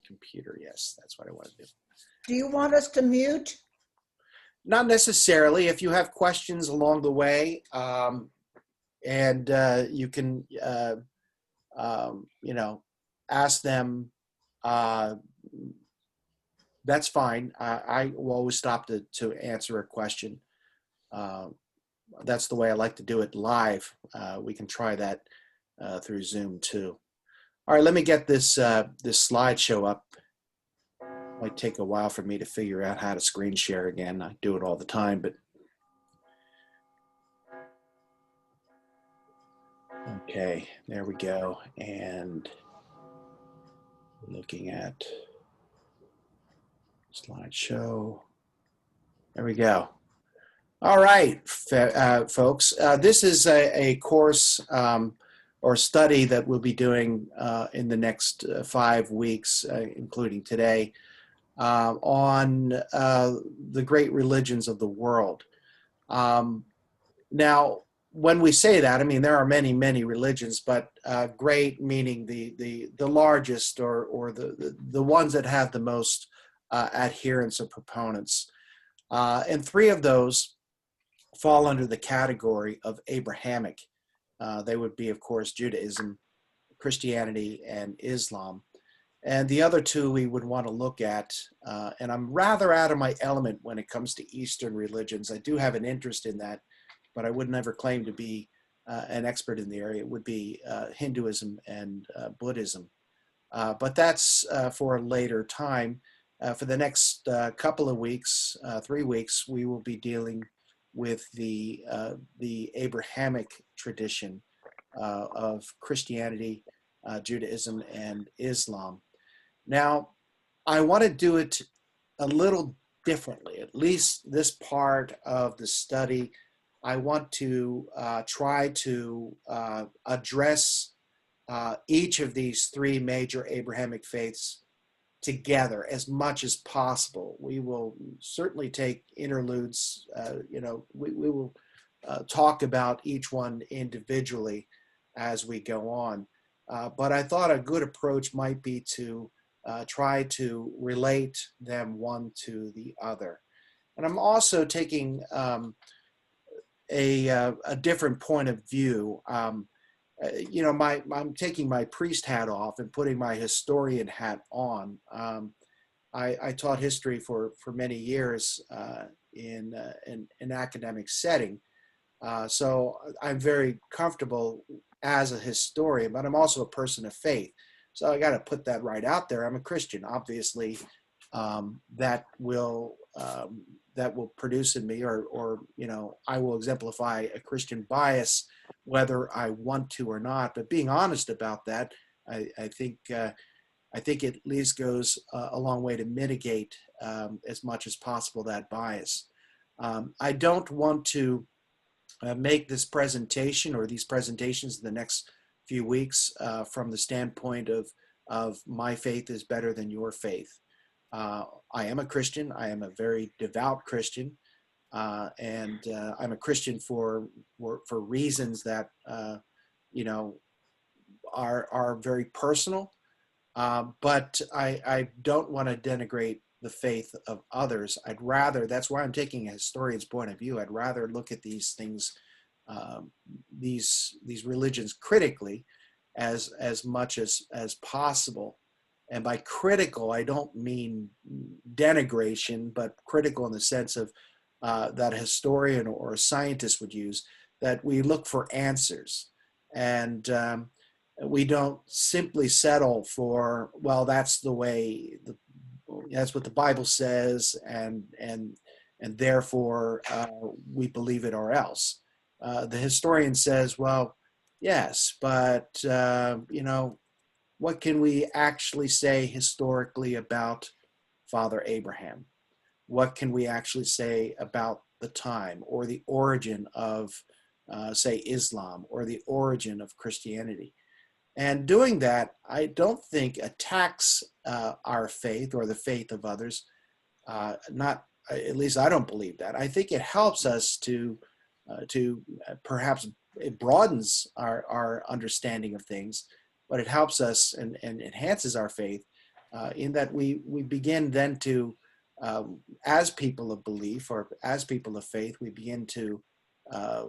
computer. Yes, that's what I want to do. Do you want us to mute? Not necessarily. If you have questions along the way, and you can, you know, ask them, that's fine. I will always stop to answer a question. That's the way I like to do it live. We can try that through Zoom too. All right, let me get this this slideshow up. Might take a while for me to figure out how to screen share again. I do it all the time, but okay, there we go. And looking at slideshow. There we go. All right, folks. This is a course or study that we'll be doing in the next 5 weeks, including today, on the great religions of the world. Now, when we say that, I mean, there are many, many religions, but great meaning the largest or the ones that have the most adherents or proponents. And 3 of those fall under the category of Abrahamic. They would be, of course, Judaism, Christianity, and Islam. And the other 2 we would want to look at, and I'm rather out of my element when it comes to Eastern religions. I do have an interest in that, but I would never claim to be an expert in the area. It would be Hinduism and Buddhism. But that's for a later time. For the next couple of weeks, 3 weeks, we will be dealing with the Abrahamic tradition of Christianity, Judaism, and Islam. Now, I want to do it a little differently. At least this part of the study, I want to try to address each of these 3 major Abrahamic faiths together as much as possible. We will certainly take interludes, you know, we will talk about each one individually as we go on. But I thought a good approach might be to try to relate them one to the other. And I'm also taking a different point of view. You know, I'm taking my priest hat off and putting my historian hat on. I taught history for many years in an academic setting. So I'm very comfortable as a historian, but I'm also a person of faith. So I got to put that right out there. I'm a Christian, obviously. That will produce in me, or you know, I will exemplify a Christian bias, whether I want to or not. But being honest about that, I think it at least goes a long way to mitigate as much as possible that bias. I don't want to make this presentation or these presentations in the next few weeks from the standpoint of my faith is better than your faith. I am a Christian. I am a very devout Christian, and I'm a Christian for reasons that you know are very personal. But I don't want to denigrate the faith of others. I'd rather, that's why I'm taking a historian's point of view. I'd rather look at these things, these religions critically as much as possible. And by critical, I don't mean denigration, but critical in the sense of that a historian or a scientist would use, that we look for answers. And we don't simply settle for, well, that's the way, that's what the Bible says, and therefore we believe it or else. The historian says, well, yes, but you know, what can we actually say historically about Father Abraham? What can we actually say about the time or the origin of, say, Islam, or the origin of Christianity? And doing that, I don't think attacks our faith or the faith of others. Not, at least I don't believe that. I think it helps us to perhaps, it broadens our understanding of things, but it helps us and enhances our faith in that we begin then to, as people of belief or as people of faith, we begin to uh,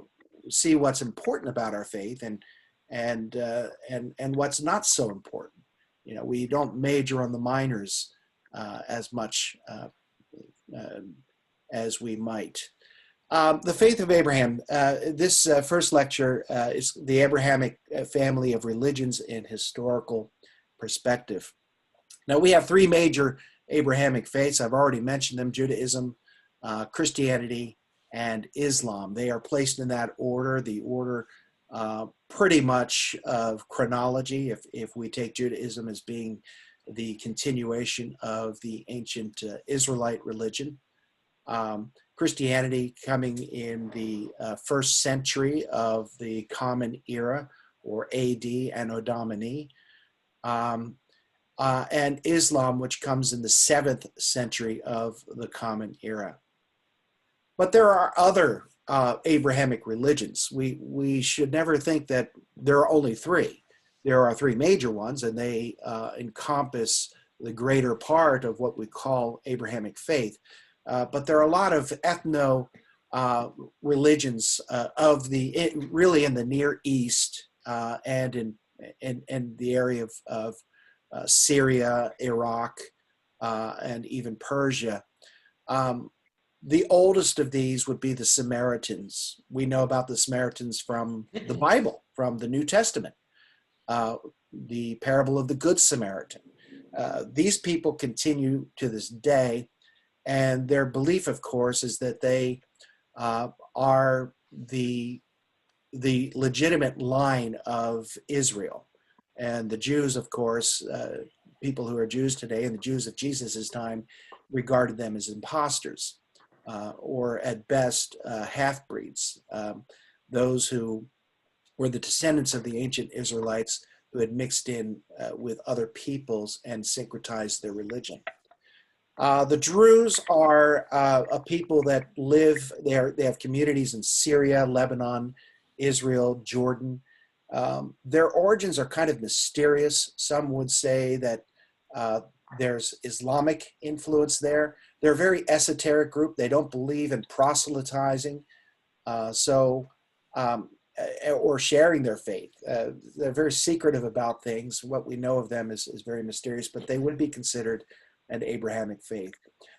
see what's important about our faith and what's not so important. We don't major on the minors as much uh, as we might. The faith of Abraham. This first lecture is the Abrahamic family of religions in historical perspective. Now, we have three major Abrahamic faiths. I've already mentioned them: Judaism, Christianity, and Islam. They are placed in that order, the order pretty much of chronology, if we take Judaism as being the continuation of the ancient Israelite religion. Christianity coming in the first century of the Common Era, or AD, Anno Domini, and Islam, which comes in the 7th century of the Common Era. But there are other Abrahamic religions. We should never think that there are only three. There are three major ones, and they encompass the greater part of what we call Abrahamic faith. But there are a lot of ethno religions really in the Near East and in the area of Syria, Iraq, and even Persia. The oldest of these would be the Samaritans. We know about the Samaritans from the Bible, from the New Testament, the parable of the Good Samaritan. These people continue to this day. And their belief, of course, is that they are the legitimate line of Israel. And the Jews, of course, people who are Jews today and the Jews of Jesus' time regarded them as imposters, or at best half-breeds, those who were the descendants of the ancient Israelites who had mixed in with other peoples and syncretized their religion. The Druze are a people that live there. They have communities in Syria, Lebanon, Israel, Jordan. Their origins are kind of mysterious. Some would say that there's Islamic influence there. They're a very esoteric group. They don't believe in proselytizing, or sharing their faith. They're very secretive about things. What we know of them is very mysterious, but they would be considered an Abrahamic faith.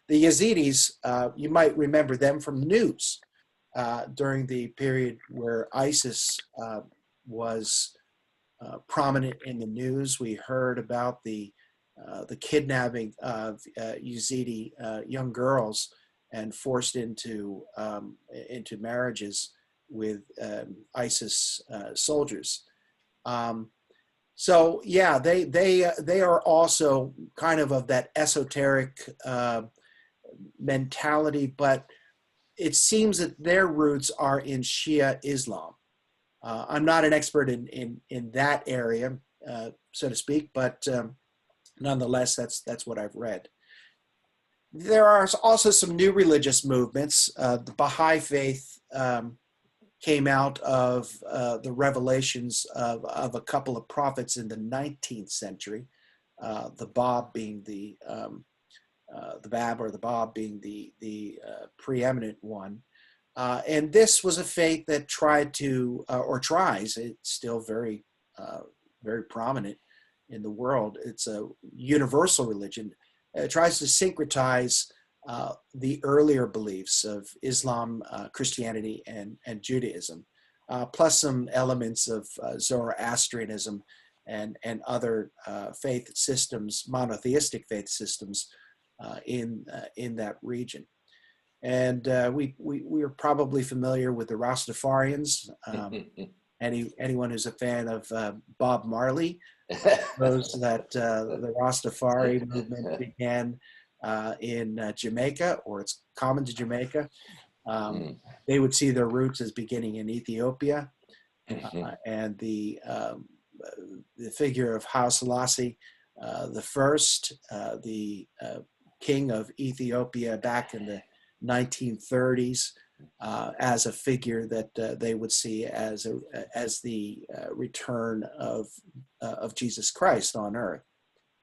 The Yazidis, you might remember them from the news during the period where ISIS was prominent in the news. We heard about the kidnapping of Yazidi young girls and forced into marriages with ISIS soldiers. So yeah, they are also kind of that esoteric mentality, but it seems that their roots are in Shia Islam. I'm not an expert in that area, so to speak, but nonetheless, that's what I've read. There are also some new religious movements. The Baha'i faith came out of the revelations of a couple of prophets in the 19th century, the Bab being the Bab being the preeminent one. And this was a faith that tried to, or tries, it's still very, very prominent in the world. It's a universal religion. It tries to syncretize the earlier beliefs of Islam, Christianity, and Judaism, plus some elements of Zoroastrianism and other faith systems, monotheistic faith systems in that region. And we are probably familiar with the Rastafarians. Anyone who's a fan of Bob Marley knows that the Rastafari movement began in Jamaica, or it's common to Jamaica. They would see their roots as beginning in Ethiopia, and the figure of Haile Selassie the first, the king of Ethiopia back in the 1930s, as a figure that they would see as the return of Jesus Christ on earth.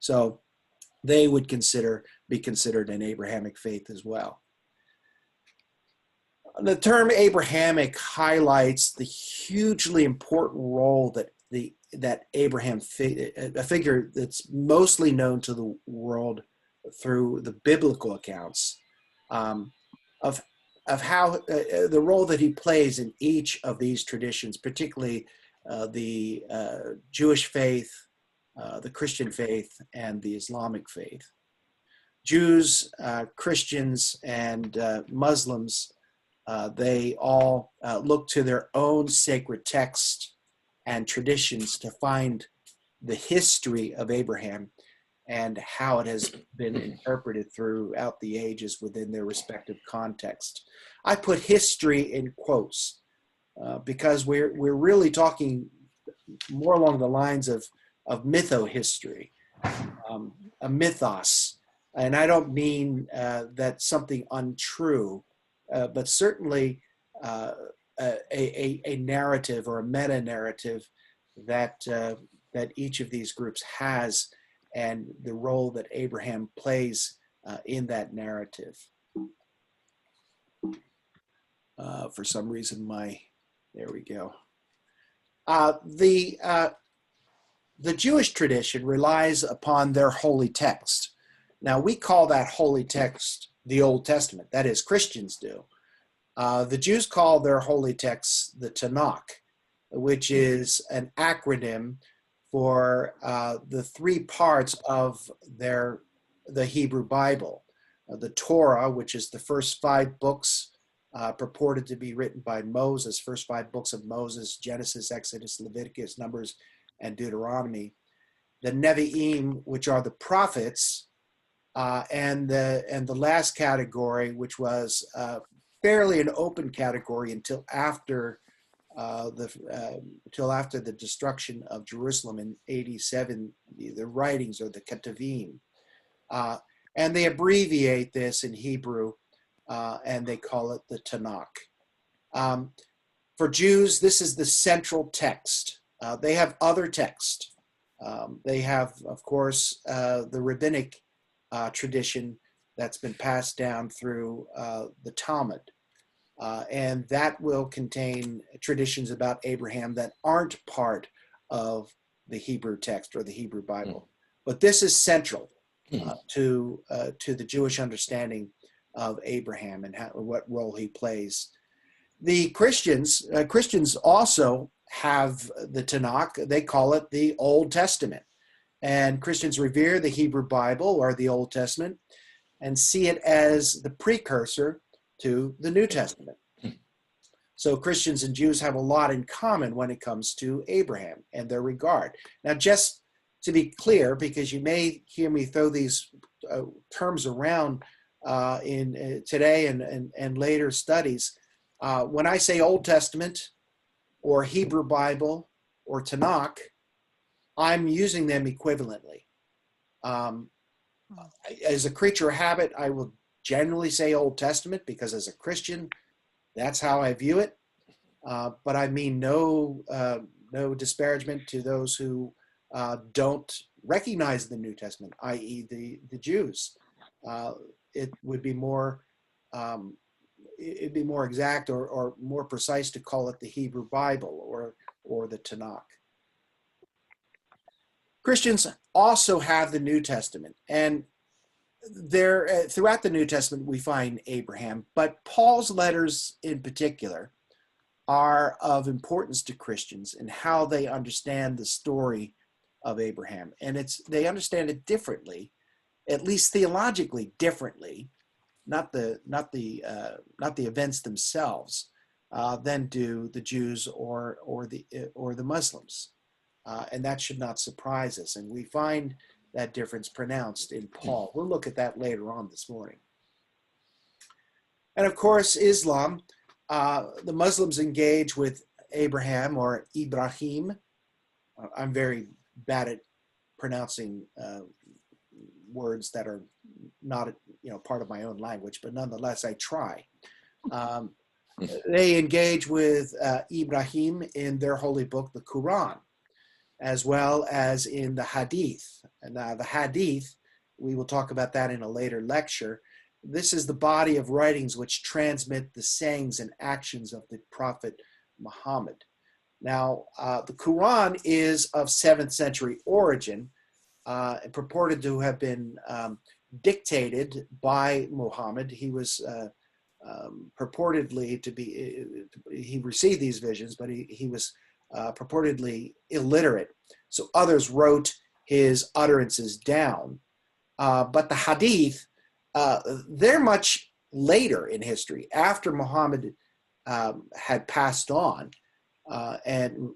So they would be considered an Abrahamic faith as well. The term Abrahamic highlights the hugely important role that Abraham, a figure that's mostly known to the world through the biblical accounts, of how the role that he plays in each of these traditions, particularly the Jewish faith, the Christian faith, and the Islamic faith. Jews, Christians, and Muslims, they all look to their own sacred text and traditions to find the history of Abraham and how it has been interpreted throughout the ages within their respective context. I put history in quotes because we're really talking more along the lines of mytho-history, a mythos. And I don't mean that's something untrue, but certainly a narrative or a meta-narrative that each of these groups has, and the role that Abraham plays in that narrative. For some reason, there we go. The Jewish tradition relies upon their holy text. Now, we call that holy text the Old Testament. That is, Christians do. The Jews call their holy text the Tanakh, which is an acronym for the three parts of the Hebrew Bible. The Torah, which is the first 5 books purported to be written by Moses, first 5 books of Moses: Genesis, Exodus, Leviticus, Numbers, and Deuteronomy. The Nevi'im, which are the prophets, and the last category, which was fairly an open category until after the destruction of Jerusalem in AD 70, the writings, or the Ketuvim. And they abbreviate this in Hebrew, and they call it the Tanakh. For Jews, this is the central text. They have other texts. They have, of course, the rabbinic tradition that's been passed down through the Talmud. And that will contain traditions about Abraham that aren't part of the Hebrew text or the Hebrew Bible. But this is central to the Jewish understanding of Abraham and what role he plays. The Christians also have the Tanakh. They call it the Old Testament. And Christians revere the Hebrew Bible or the Old Testament and see it as the precursor to the New Testament. So Christians and Jews have a lot in common when it comes to Abraham and their regard. Now, just to be clear, because you may hear me throw these terms around in today and later studies, when I say Old Testament or Hebrew Bible or Tanakh, I'm using them equivalently. As a creature of habit, I will generally say Old Testament because as a Christian, that's how I view it. But I mean no disparagement to those who don't recognize the New Testament, i.e. the Jews. It would be more it'd be more exact or more precise to call it the Hebrew Bible or the Tanakh. Christians also have the New Testament, and there throughout the New Testament we find Abraham, but Paul's letters in particular are of importance to Christians in how they understand the story of Abraham, and they understand it differently, at least theologically differently, not the events themselves, than do the Jews or the Muslims, and that should not surprise us. And we find that difference pronounced in Paul. We'll look at that later on this morning. And of course, Islam. The Muslims engage with Abraham or Ibrahim. I'm very bad at pronouncing words that are not part of my own language, but nonetheless I try. They engage with Ibrahim in their holy book, the Quran, as well as in the Hadith. And the Hadith We will talk about that in a later lecture. This is the body of writings which transmit the sayings and actions of the Prophet Muhammad. Now, the Quran is of 7th century origin, purported to have been dictated by Muhammad. He was purportedly to be, he received these visions, but he was purportedly illiterate. So others wrote his utterances down. But the hadith, they're much later in history, after Muhammad had passed on, and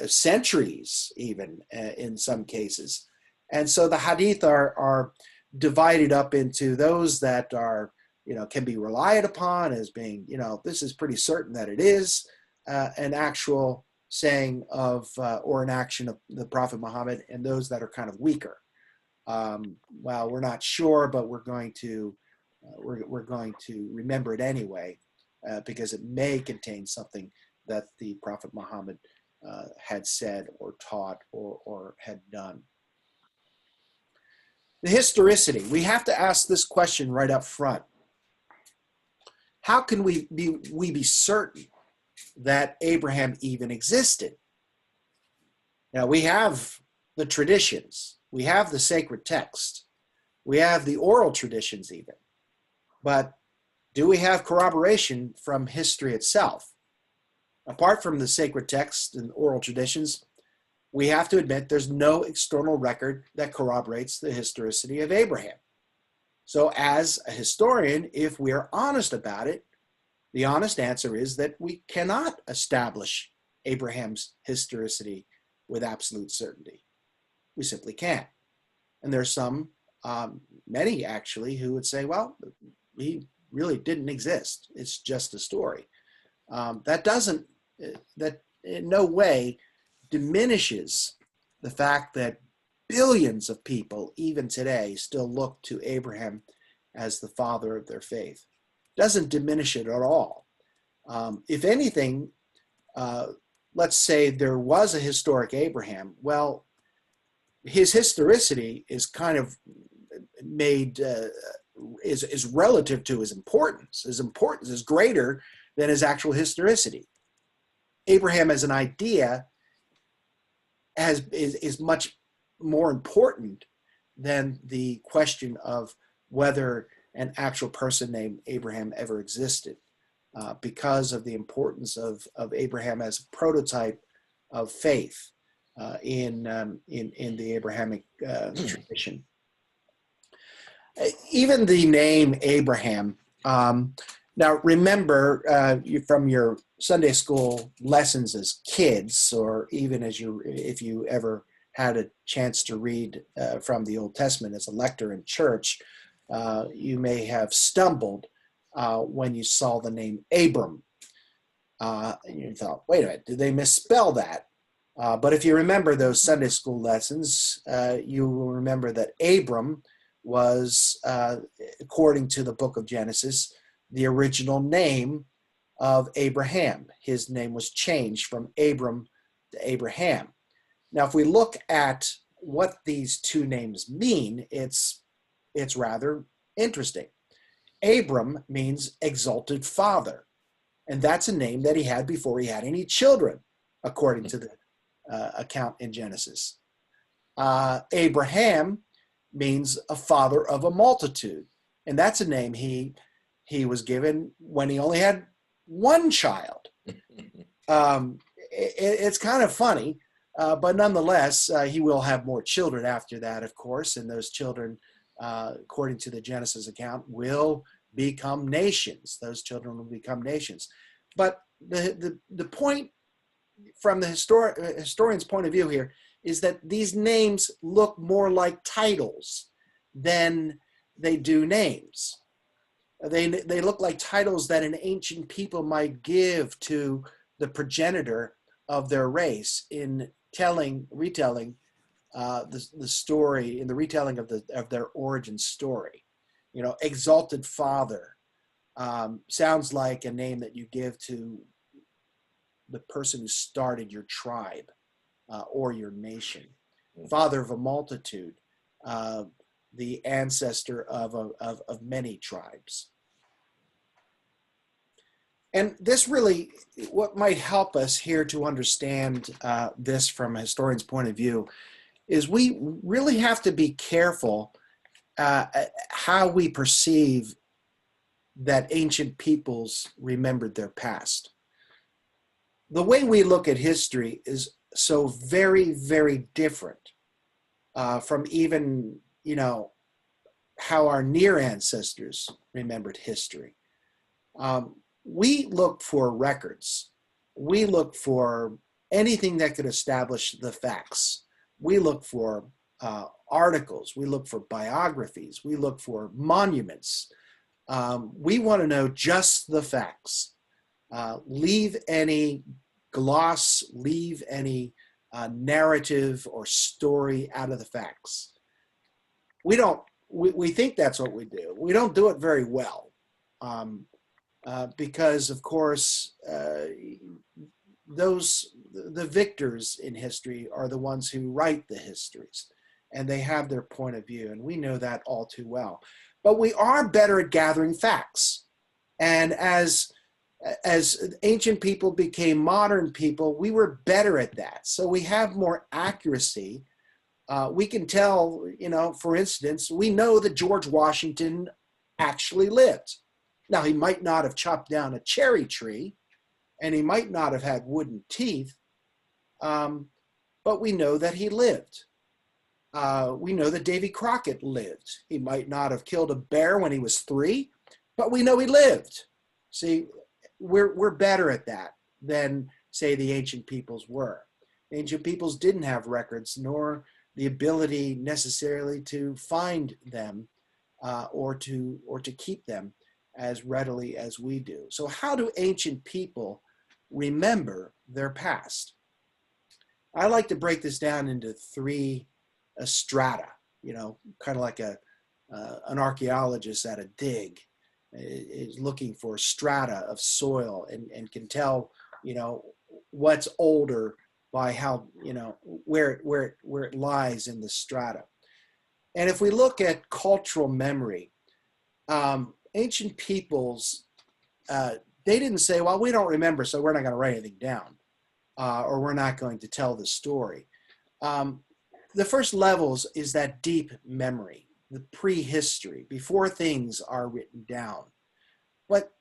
centuries even in some cases. And so the hadith are divided up into those that are, can be relied upon as being, this is pretty certain that it is an actual saying of or an action of the Prophet Muhammad, and those that are kind of weaker. Well, we're not sure, but we're going to remember it anyway, because it may contain something that the Prophet Muhammad had said or taught or had done. The historicity. We have to ask this question right up front. How can we be certain that Abraham even existed? Now, we have the traditions. We have the sacred text. We have the oral traditions even. But do we have corroboration from history itself? Apart from the sacred text and oral traditions, we have to admit there's no external record that corroborates the historicity of Abraham. So as a historian, if we are honest about it, the honest answer is that we cannot establish Abraham's historicity with absolute certainty. We simply can't. And there's some, many actually, who would say, well, he really didn't exist. It's just a story. That in no way diminishes the fact that billions of people, even today, still look to Abraham as the father of their faith. Doesn't diminish it at all. If anything, let's say there was a historic Abraham, well, his historicity is kind of made, is relative to his importance. His importance is greater than his actual historicity. Abraham as an idea is much more important than the question of whether an actual person named Abraham ever existed, because of the importance of Abraham as a prototype of faith in the Abrahamic tradition. Even the name Abraham. Now, remember from your Sunday school lessons as kids, or even if you ever had a chance to read from the Old Testament as a lector in church, you may have stumbled when you saw the name Abram. And you thought, wait a minute, did they misspell that? But if you remember those Sunday school lessons, you will remember that Abram was, according to the book of Genesis, the original name of Abraham. His name was changed from Abram to Abraham. Now, if we look at what these two names mean, it's rather interesting. Abram means exalted father, and that's a name that he had before he had any children, according to the account in Genesis. Abraham means a father of a multitude, and that's a name he was given when he only had one child. It's kind of funny, but nonetheless, he will have more children after that, of course, and those children, according to the Genesis account, will become nations. Those children will become nations. But the point from the historian's point of view here is that these names look more like titles than they do names. They look like titles that an ancient people might give to the progenitor of their race in retelling the story, in the retelling of their origin story. Exalted father sounds like a name that you give to the person who started your tribe or your nation. Father of a multitude the ancestor of many tribes. And this really, what might help us here to understand this from a historian's point of view, is we really have to be careful how we perceive that ancient peoples remembered their past. The way we look at history is so very, very different from even, how our near ancestors remembered history. We look for records. We look for anything that could establish the facts. We look for articles. We look for biographies. We look for monuments. We want to know just the facts. Leave any gloss, leave any narrative or story out of the facts. We think that's what we do. We don't do it very well. Because of course, the victors in history are the ones who write the histories, and they have their point of view, and we know that all too well. But we are better at gathering facts. And as ancient people became modern people, we were better at that. So we have more accuracy. We can tell, for instance, we know that George Washington actually lived. Now, he might not have chopped down a cherry tree, and he might not have had wooden teeth, but we know that he lived. We know that Davy Crockett lived. He might not have killed a bear when he was 3, but we know he lived. See, we're better at that than, say, the ancient peoples were. Ancient peoples didn't have records, nor the ability necessarily to find them or to keep them as readily as we do. So how do ancient people remember their past? I like to break this down into 3 strata, kind of like an archaeologist at a dig is looking for strata of soil and can tell, what's older by how, where it lies in the strata. And if we look at cultural memory, ancient peoples, they didn't say, well, we don't remember, so we're not going to write anything down, or we're not going to tell the story. The first levels is that deep memory, the prehistory, before things are written down. But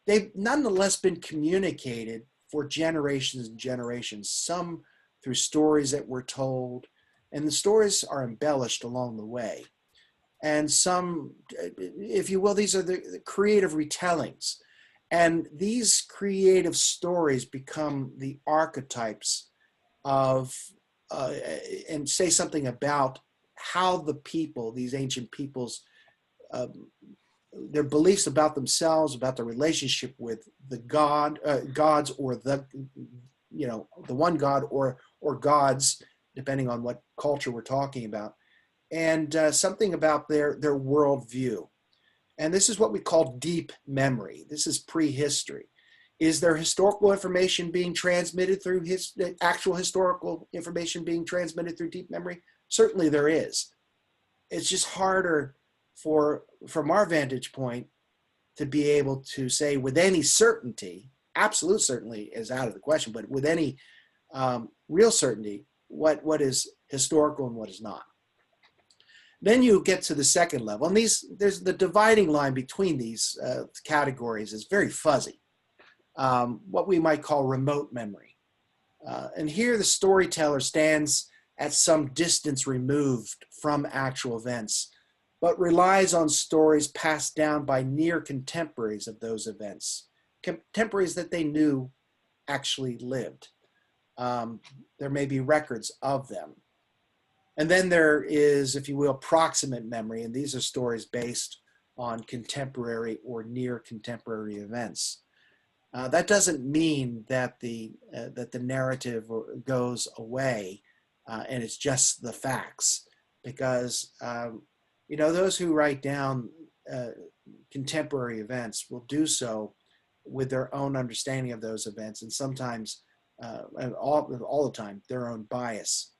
they've nonetheless been communicated for generations and generations, some through stories that were told, and the stories are embellished along the way. And some, if you will, these are the creative retellings. And these creative stories become the archetypes of, and say something about how the people, these ancient peoples, their beliefs about themselves, about their relationship with the gods, or the one god, or gods, depending on what culture we're talking about, and something about their worldview. And this is what we call deep memory. This is prehistory. Is there historical information being transmitted through actual historical information being transmitted through deep memory? Certainly there is. It's just harder from our vantage point to be able to say with any certainty, absolute certainty is out of the question, but with any real certainty, what is historical and what is not. Then you get to the second level, and there's the dividing line between these categories is very fuzzy. What we might call remote memory. And here the storyteller stands at some distance removed from actual events, but relies on stories passed down by near contemporaries of those events, contemporaries that they knew actually lived. There may be records of them. And then there is, if you will, proximate memory, and these are stories based on contemporary or near contemporary events. That doesn't mean that the narrative goes away and it's just the facts, because those who write down contemporary events will do so with their own understanding of those events, and sometimes, and all the time, their own bias.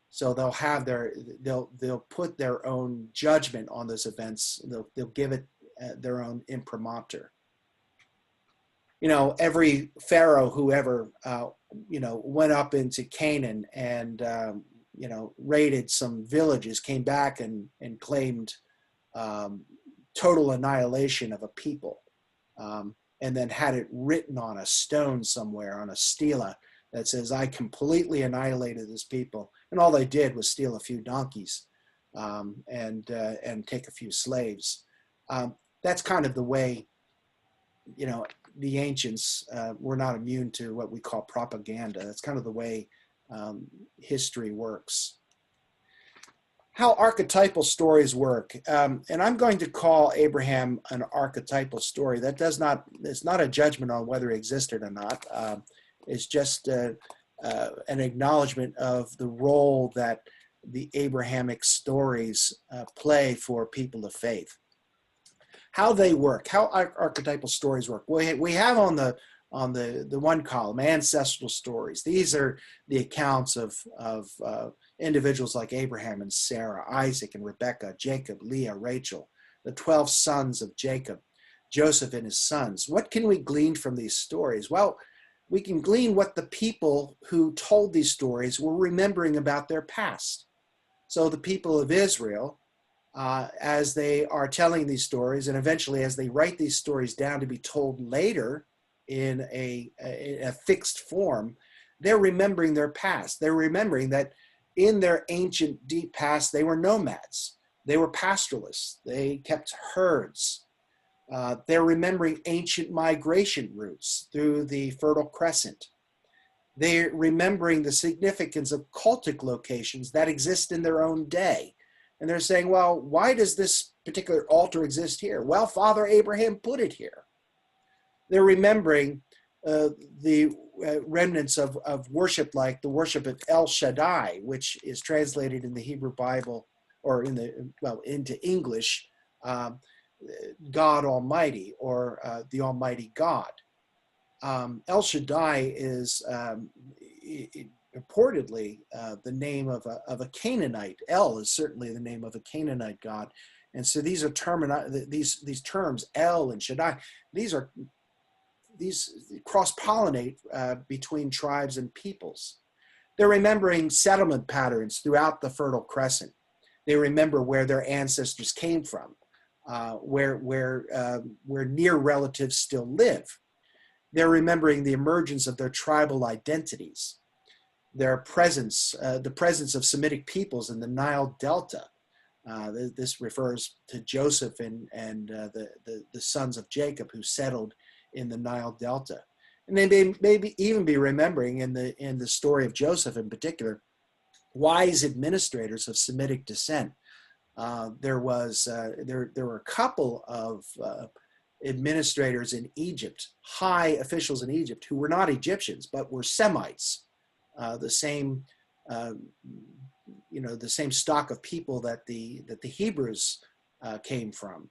So they'll put their own judgment on those events. They'll give it their own imprimatur. Every pharaoh who ever went up into Canaan and raided some villages came back and claimed total annihilation of a people, and then had it written on a stone somewhere, on a stela, that says, "I completely annihilated this people," and all they did was steal a few donkeys and take a few slaves. That's kind of the way, the ancients were not immune to what we call propaganda. That's kind of the way history works. How archetypal stories work. And I'm going to call Abraham an archetypal story. It's not a judgment on whether he existed or not. It's just an acknowledgement of the role that the Abrahamic stories play for people of faith. How they work, how archetypal stories work. We have on the one column ancestral stories. These are the accounts of individuals like Abraham and Sarah, Isaac and Rebekah, Jacob, Leah, Rachel, the 12 sons of Jacob, Joseph and his sons. What can we glean from these stories? Well, we can glean what the people who told these stories were remembering about their past. So the people of Israel, as they are telling these stories, and eventually as they write these stories down to be told later in a fixed form, they're remembering their past. They're remembering that in their ancient deep past, they were nomads. They were pastoralists. They kept herds. They're remembering ancient migration routes through the Fertile Crescent. They're remembering the significance of cultic locations that exist in their own day. And they're saying, well, why does this particular altar exist here? Well, Father Abraham put it here. They're remembering the remnants of worship, like the worship of El Shaddai, which is translated in the Hebrew Bible, or into English, God Almighty, or the Almighty God. El Shaddai is reportedly the name of a Canaanite. El is certainly the name of a Canaanite god, and so these are these terms, El and Shaddai. These cross-pollinate between tribes and peoples. They're remembering settlement patterns throughout the Fertile Crescent. They remember where their ancestors came from, where near relatives still live. They're remembering the emergence of their tribal identities, their presence, the presence of Semitic peoples in the Nile Delta. This refers to Joseph and the sons of Jacob who settled in the Nile Delta. And they may maybe even be remembering in the story of Joseph in particular, wise administrators of Semitic descent. There were a couple of administrators in Egypt, high officials in Egypt, who were not Egyptians but were Semites, the same stock of people that the Hebrews came from,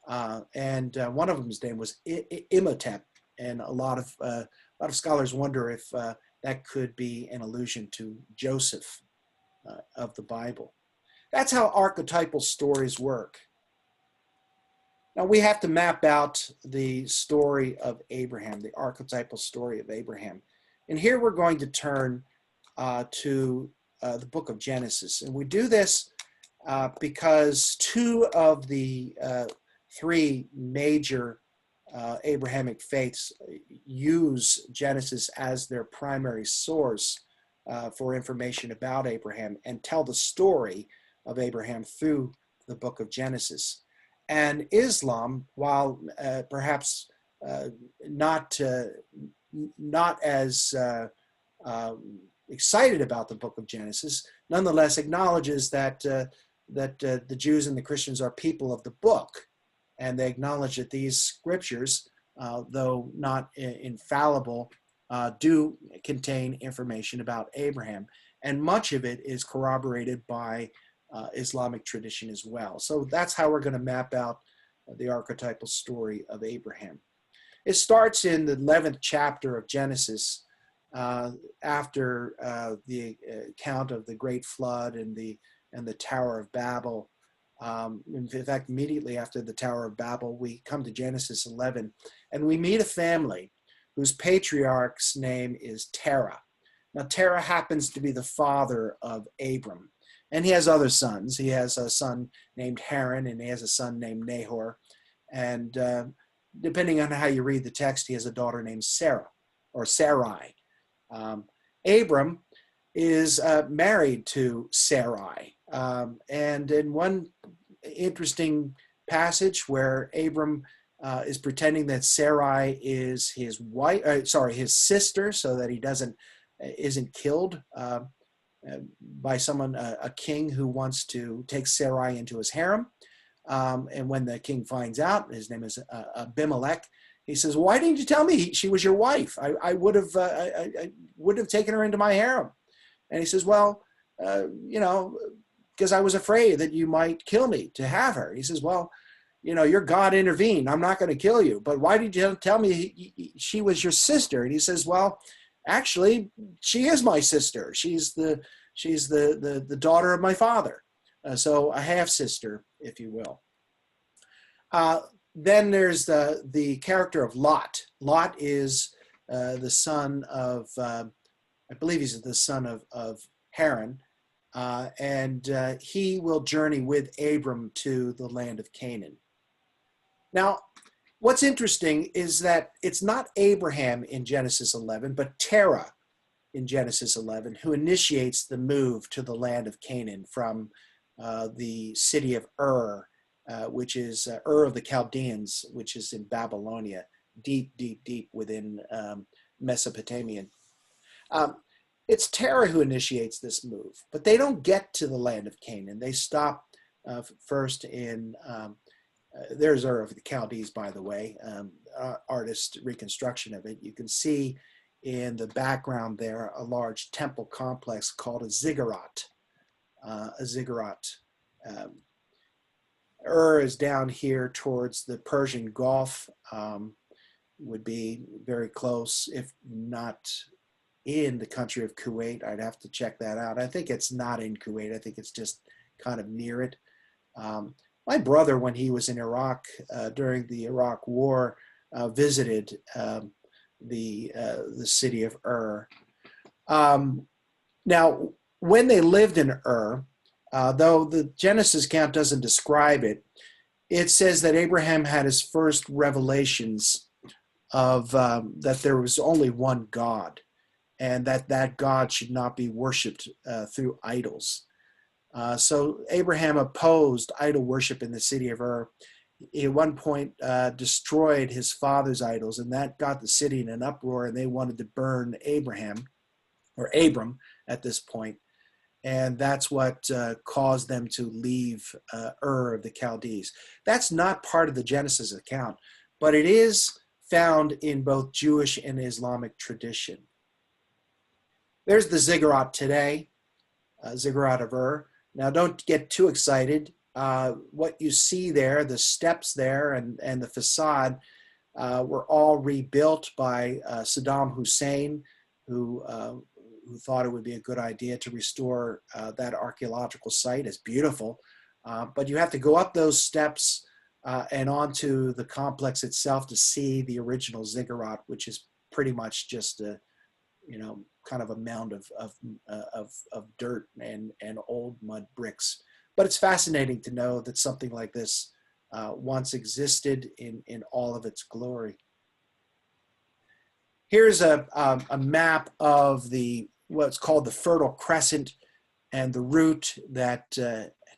and one of them's name was Imhotep, and a lot of scholars wonder if that could be an allusion to Joseph of the Bible. That's how archetypal stories work. Now we have to map out the story of Abraham, the archetypal story of Abraham. And here we're going to turn to the book of Genesis. And we do this because two of the three major Abrahamic faiths use Genesis as their primary source for information about Abraham and tell the story of Abraham through the book of Genesis. And Islam, while perhaps not as excited about the book of Genesis, nonetheless acknowledges that the Jews and the Christians are people of the book, and they acknowledge that these scriptures, though not infallible, do contain information about Abraham, and much of it is corroborated by Islamic tradition as well. So that's how we're going to map out the archetypal story of Abraham. It starts in the 11th chapter of Genesis after the account of the Great Flood and the Tower of Babel. In fact, immediately after the Tower of Babel, we come to Genesis 11, and we meet a family whose patriarch's name is Terah. Now, Terah happens to be the father of Abram, and he has other sons. He has a son named Haran, and he has a son named Nahor. And depending on how you read the text, he has a daughter named Sarah, or Sarai. Abram is married to Sarai. And in one interesting passage where Abram is pretending that Sarai is his wife, his sister, so that he isn't killed by someone, a king who wants to take Sarai into his harem. And when the king finds out, his name is Abimelech, he says, "Why didn't you tell me she was your wife? I would have taken her into my harem." And he says, "Well, because I was afraid that you might kill me to have her." He says, "Well, your God intervened. I'm not going to kill you. But why did you tell me she was your sister?" And he says, "Well, actually, she is my sister. She's the daughter of my father. So a half sister, if you will." Then there's the character of Lot. Lot is the son of, I believe he's the son of Haran, and he will journey with Abram to the land of Canaan. Now, what's interesting is that it's not Abraham in Genesis 11, but Terah in Genesis 11 who initiates the move to the land of Canaan from the city of Ur, which is Ur of the Chaldeans, which is in Babylonia, deep, deep, deep within Mesopotamia. It's Terah who initiates this move, but they don't get to the land of Canaan. They stop first in, there's Ur of the Chaldees, by the way, artist reconstruction of it. You can see in the background there a large temple complex called a ziggurat. Ur is down here towards the Persian Gulf, would be very close, if not in the country of Kuwait. I'd have to check that out. I think it's not in Kuwait. I think it's just kind of near it. My brother, when he was in Iraq during the Iraq War, visited the city of Ur. Now, when they lived in Ur, though the Genesis account doesn't describe it, it says that Abraham had his first revelations of that there was only one God, and that God should not be worshipped through idols. So Abraham opposed idol worship in the city of Ur. He at one point destroyed his father's idols, and that got the city in an uproar, and they wanted to burn Abram at this point. And that's what caused them to leave Ur of the Chaldees. That's not part of the Genesis account, but it is found in both Jewish and Islamic tradition. There's the ziggurat today, ziggurat of Ur. Now, don't get too excited. What you see there, the steps there and the facade, were all rebuilt by Saddam Hussein, who thought it would be a good idea to restore that archaeological site. It's beautiful, but you have to go up those steps and onto the complex itself to see the original ziggurat, which is pretty much just a, kind of a mound of dirt and old mud bricks. But it's fascinating to know that something like this once existed in all of its glory. Here's a map of what's called the Fertile Crescent and the route that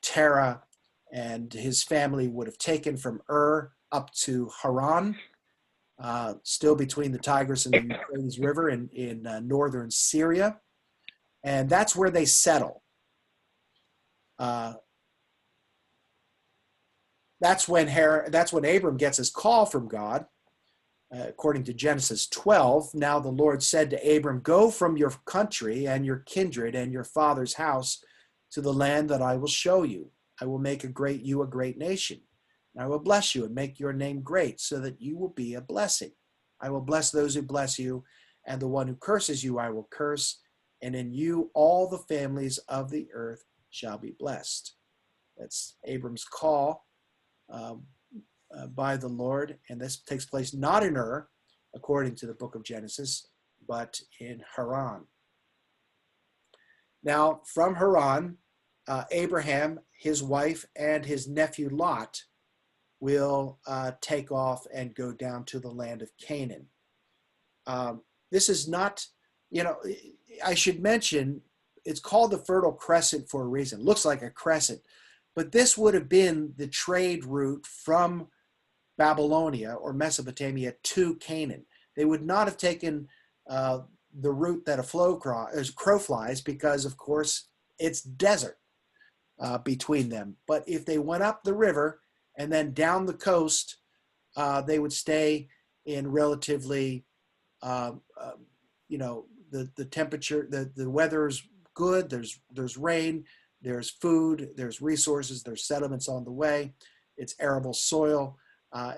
Terah and his family would have taken from Ur up to Haran, still between the Tigris and the Euphrates River in northern Syria. And that's where they settle. That's when Abram gets his call from God. According to Genesis 12, now the Lord said to Abram, "Go from your country and your kindred and your father's house to the land that I will show you. I will make you a great nation. And I will bless you and make your name great so that you will be a blessing. I will bless those who bless you, and the one who curses you I will curse, and in you all the families of the earth shall be blessed. That's Abram's call by the Lord, and this takes place not in Ur, according to the book of Genesis, but in Haran. Now, from Haran, Abraham, his wife, and his nephew Lot will take off and go down to the land of Canaan. This is not, I should mention, it's called the Fertile Crescent for a reason. It looks like a crescent, but this would have been the trade route from Babylonia or Mesopotamia to Canaan. They would not have taken the route that a crow flies because, of course, it's desert between them. But if they went up the river and then down the coast, they would stay in relatively, the temperature, the weather's good. There's rain, there's food, there's resources, there's settlements on the way. It's arable soil.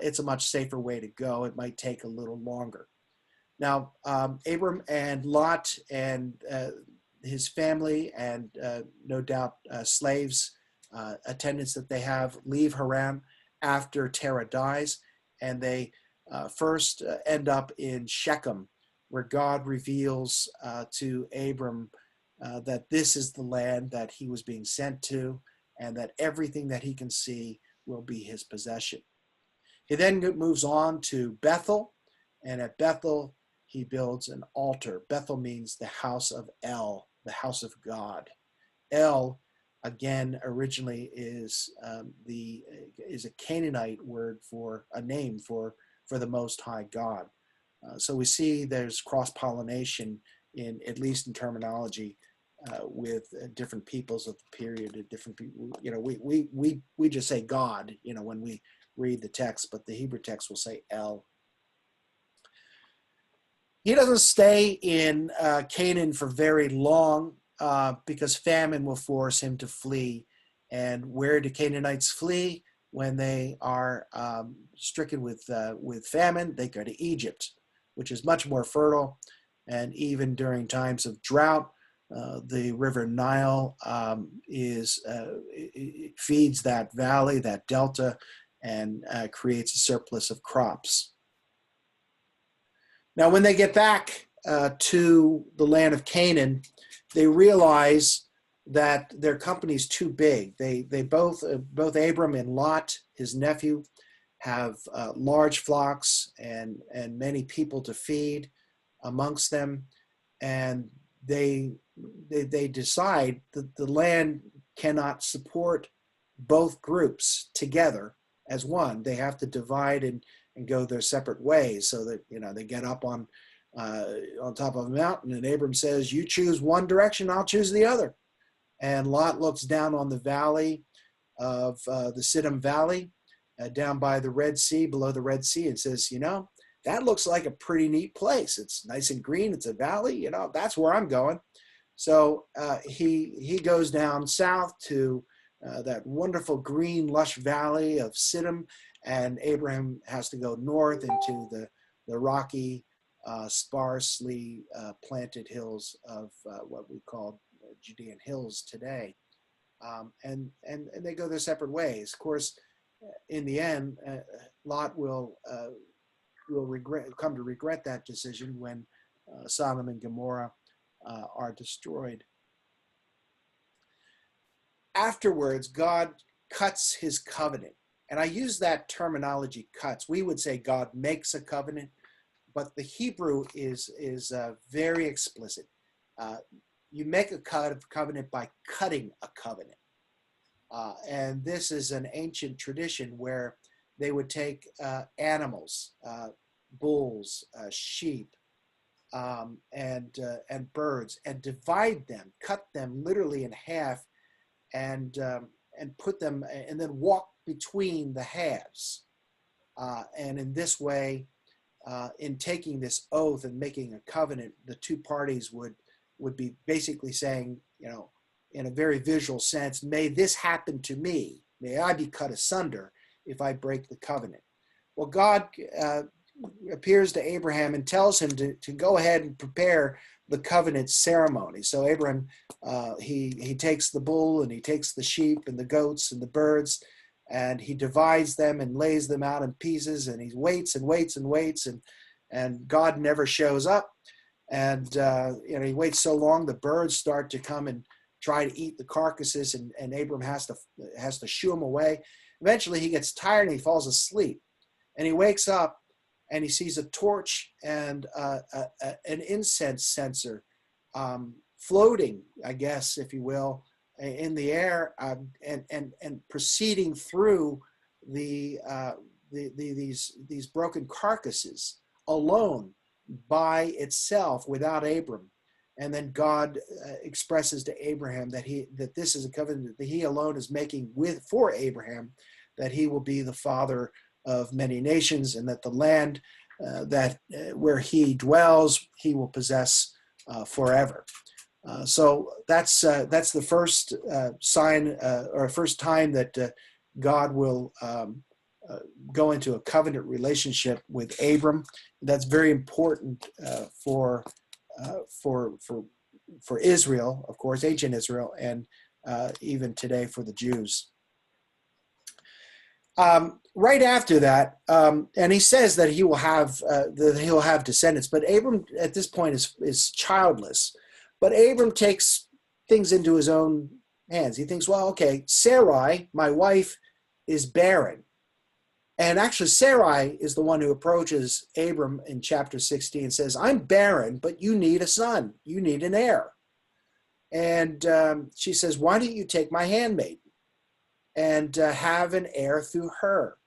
It's a much safer way to go. It might take a little longer. Now, Abram and Lot and his family and no doubt slaves, attendants that they have, leave Haran after Terah dies, and they first end up in Shechem, where God reveals to Abram that this is the land that he was being sent to, and that everything that he can see will be his possession. He then moves on to Bethel, and at Bethel, he builds an altar. Bethel means the house of El, the house of God. El, again, originally is a Canaanite word for a name for the Most High God. So we see there's cross-pollination in, at least in terminology, with different peoples of the period. Different people, we just say God, when we read the text, but the Hebrew text will say El. He doesn't stay in Canaan for very long because famine will force him to flee. And where do Canaanites flee when they are stricken with famine? They go to Egypt, which is much more fertile. And even during times of drought, the river Nile it feeds that valley, that delta, and creates a surplus of crops. Now, when they get back to the land of Canaan, they realize that their company is too big. They both Abram and Lot, his nephew, have large flocks and many people to feed amongst them, and they decide that the land cannot support both groups together as one. They have to divide and go their separate ways, so that they get up on top of a mountain, and Abram says, "You choose one direction, I'll choose the other." And Lot looks down on the valley of the Siddim Valley, down by the Red Sea, below the Red Sea, and says, that looks like a pretty neat place. It's nice and green. It's a valley. That's where I'm going. So he goes down south to that wonderful green, lush valley of Siddim, and Abraham has to go north into the rocky, sparsely planted hills of what we call Judean hills today. And they go their separate ways. Of course, in the end, Lot will come to regret that decision when Sodom and Gomorrah are destroyed. Afterwards, God cuts his covenant. And I use that terminology, cuts. We would say God makes a covenant, but the Hebrew is very explicit. You make a covenant by cutting a covenant. And this is an ancient tradition where they would take animals, bulls, sheep, and birds, and divide them, cut them literally in half, and put them, and then walk between the halves. And in this way, in taking this oath and making a covenant, the two parties would be basically saying, in a very visual sense, may this happen to me. May I be cut asunder if I break the covenant. Well, God appears to Abraham and tells him to go ahead and prepare the covenant ceremony. So Abraham, he takes the bull and he takes the sheep and the goats and the birds, and he divides them and lays them out in pieces, and he waits and waits and waits, and God never shows up. And he waits so long, the birds start to come and try to eat the carcasses, and Abram has to shoo them away. Eventually he gets tired and he falls asleep, and he wakes up and he sees a torch and an incense censer floating, I guess, if you will, in the air, and proceeding through these broken carcasses alone by itself without Abram. And then God expresses to Abraham that this is a covenant that he alone is making for Abraham, that he will be the father of many nations, and that the land where he dwells, he will possess forever. So that's the first sign or first time that God will go into a covenant relationship with Abram. That's very important for Israel, of course, ancient Israel, and even today for the Jews. Right after that, and he says that he'll have descendants, but Abram at this point is childless. But Abram takes things into his own hands. He thinks, well, okay, Sarai, my wife, is barren. And actually, Sarai is the one who approaches Abram in chapter 16 and says, I'm barren, but you need a son. You need an heir. And she says, why don't you take my handmaiden and have an heir through her?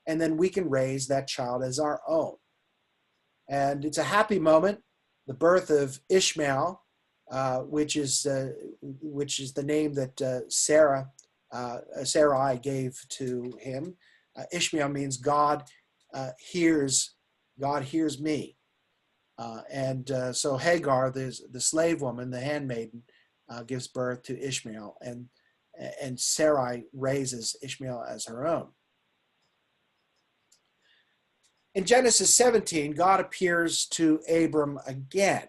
And then we can raise that child as our own. And it's a happy moment, the birth of Ishmael, which is the name that Sarai gave to him. Ishmael means God hears me. So Hagar, the slave woman, the handmaiden, gives birth to Ishmael, and Sarai raises Ishmael as her own. In Genesis 17, God appears to Abram again.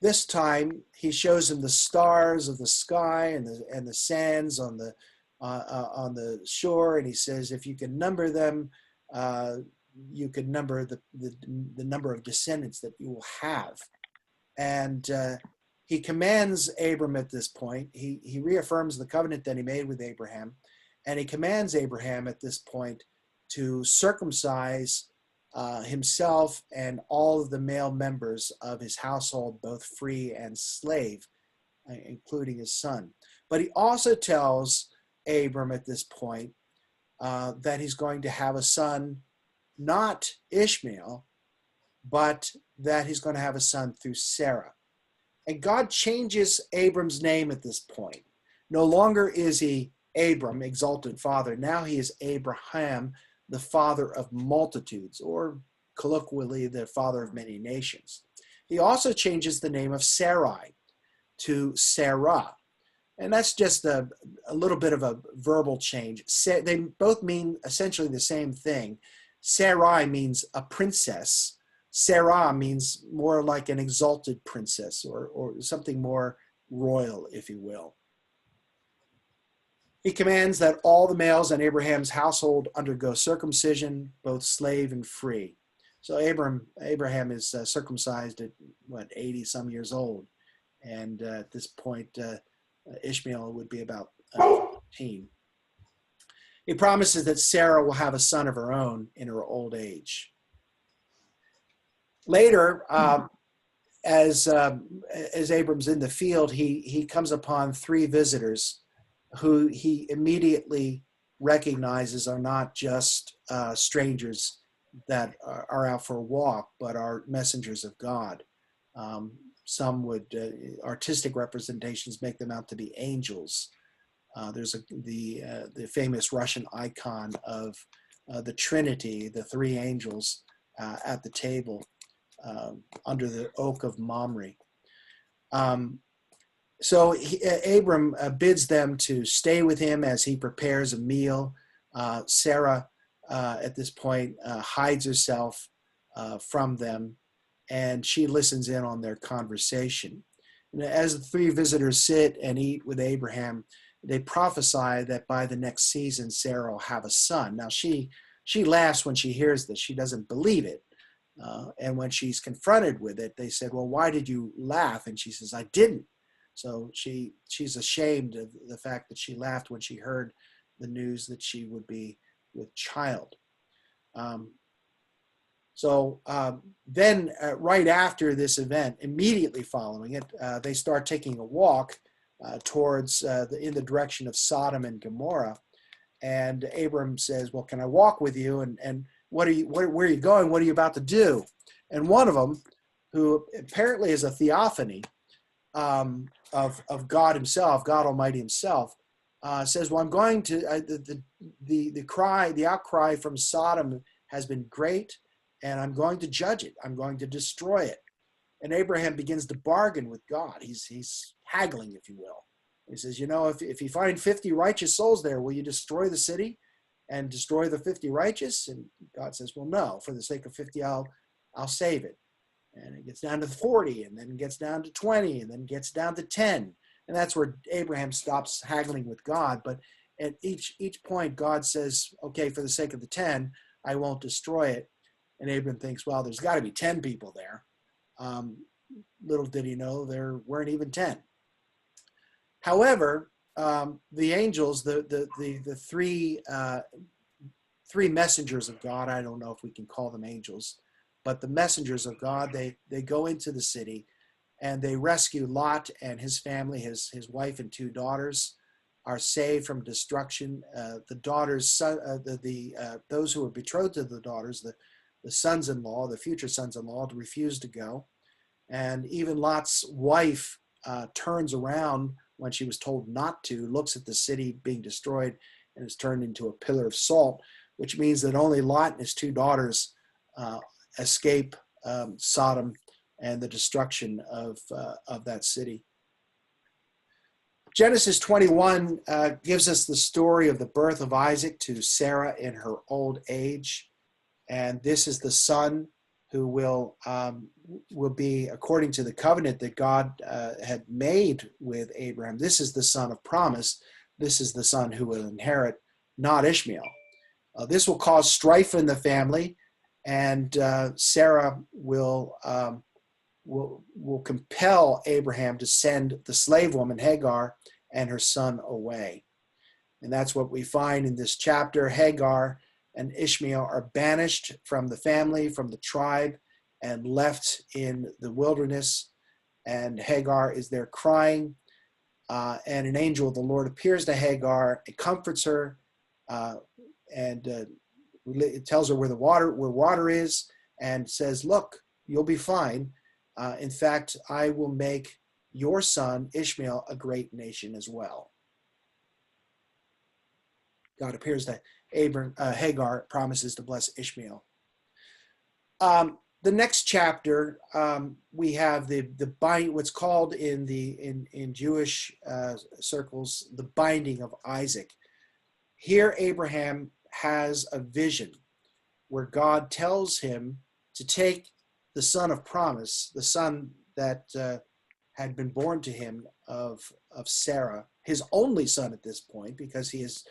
This time, he shows him the stars of the sky and the sands on the shore, and he says, if you can number them, you can number the number of descendants that you will have. And he commands Abram at this point. He reaffirms the covenant that he made with Abraham, and he commands Abraham at this point to circumcise himself and all of the male members of his household, both free and slave, including his son. But he also tells Abram at this point that he's going to have a son, not Ishmael, but that he's going to have a son through Sarah. And God changes Abram's name at this point. No longer is he Abram, exalted father. Now he is Abraham, the father of multitudes, or colloquially, the father of many nations. He also changes the name of Sarai to Sarah. And that's just a little bit of a verbal change. They both mean essentially the same thing. Sarai means a princess. Sarah means more like an exalted princess, or something more royal, if you will. He commands that all the males in Abraham's household undergo circumcision, both slave and free. So Abraham is circumcised at 80 some years old, and at this point Ishmael would be about 15. He promises that Sarah will have a son of her own in her old age. Later, as Abram's in the field, he comes upon three visitors who he immediately recognizes are not just strangers that are out for a walk, but are messengers of God. Some would, artistic representations make them out to be angels. There's the famous Russian icon of the Trinity, the three angels at the table under the oak of Mamre. So Abram bids them to stay with him as he prepares a meal. Sarah at this point hides herself from them, and she listens in on their conversation. And as the three visitors sit and eat with Abraham, they prophesy that by the next season, Sarah will have a son. Now, she laughs when she hears this. She doesn't believe it. And when she's confronted with it, they said, well, why did you laugh? And she says, I didn't. So she's ashamed of the fact that she laughed when she heard the news that she would be with child. Then right after this event, immediately following it, they start taking a walk towards in the direction of Sodom and Gomorrah. And Abram says, well, can I walk with you? And where are you going? What are you about to do? And one of them, who apparently is a theophany of God himself, God Almighty himself, says, well, I'm going to, the outcry from Sodom has been great, and I'm going to judge it. I'm going to destroy it. And Abraham begins to bargain with God. He's haggling, if you will. He says, if you find 50 righteous souls there, will you destroy the city and destroy the 50 righteous? And God says, well, no, for the sake of 50, I'll save it. And it gets down to 40, and then gets down to 20, and then gets down to 10. And that's where Abraham stops haggling with God. But at each point, God says, okay, for the sake of the 10, I won't destroy it. And Abraham thinks, well, there's got to be 10 people there. Little did he know there weren't even 10. However, the angels, the three messengers of God, I don't know if we can call them angels, but the messengers of God, they go into the city and they rescue Lot and his family. His wife and 2 daughters are saved from destruction. The daughters, those who were betrothed to the daughters, the sons-in-law, the future sons-in-law, refused to go. And even Lot's wife turns around when she was told not to, looks at the city being destroyed, and is turned into a pillar of salt, which means that only Lot and his 2 daughters escape Sodom and the destruction of that city. Genesis 21 gives us the story of the birth of Isaac to Sarah in her old age. And this is the son who will be, according to the covenant that God had made with Abraham, this is the son of promise. This is the son who will inherit, not Ishmael. This will cause strife in the family, and Sarah will compel Abraham to send the slave woman Hagar and her son away. And that's what we find in this chapter. Hagar and Ishmael are banished from the family, from the tribe, and left in the wilderness. And Hagar is there crying. And an angel of the Lord appears to Hagar and comforts her, and it tells her where water is, and says, look, you'll be fine. In fact, I will make your son Ishmael a great nation as well. God appears to Hagar, promises to bless Ishmael. The next chapter, we have what's called in Jewish circles the binding of Isaac. Here, Abraham has a vision where God tells him to take the son of promise, the son that had been born to him of Sarah, his only son at this point, because he has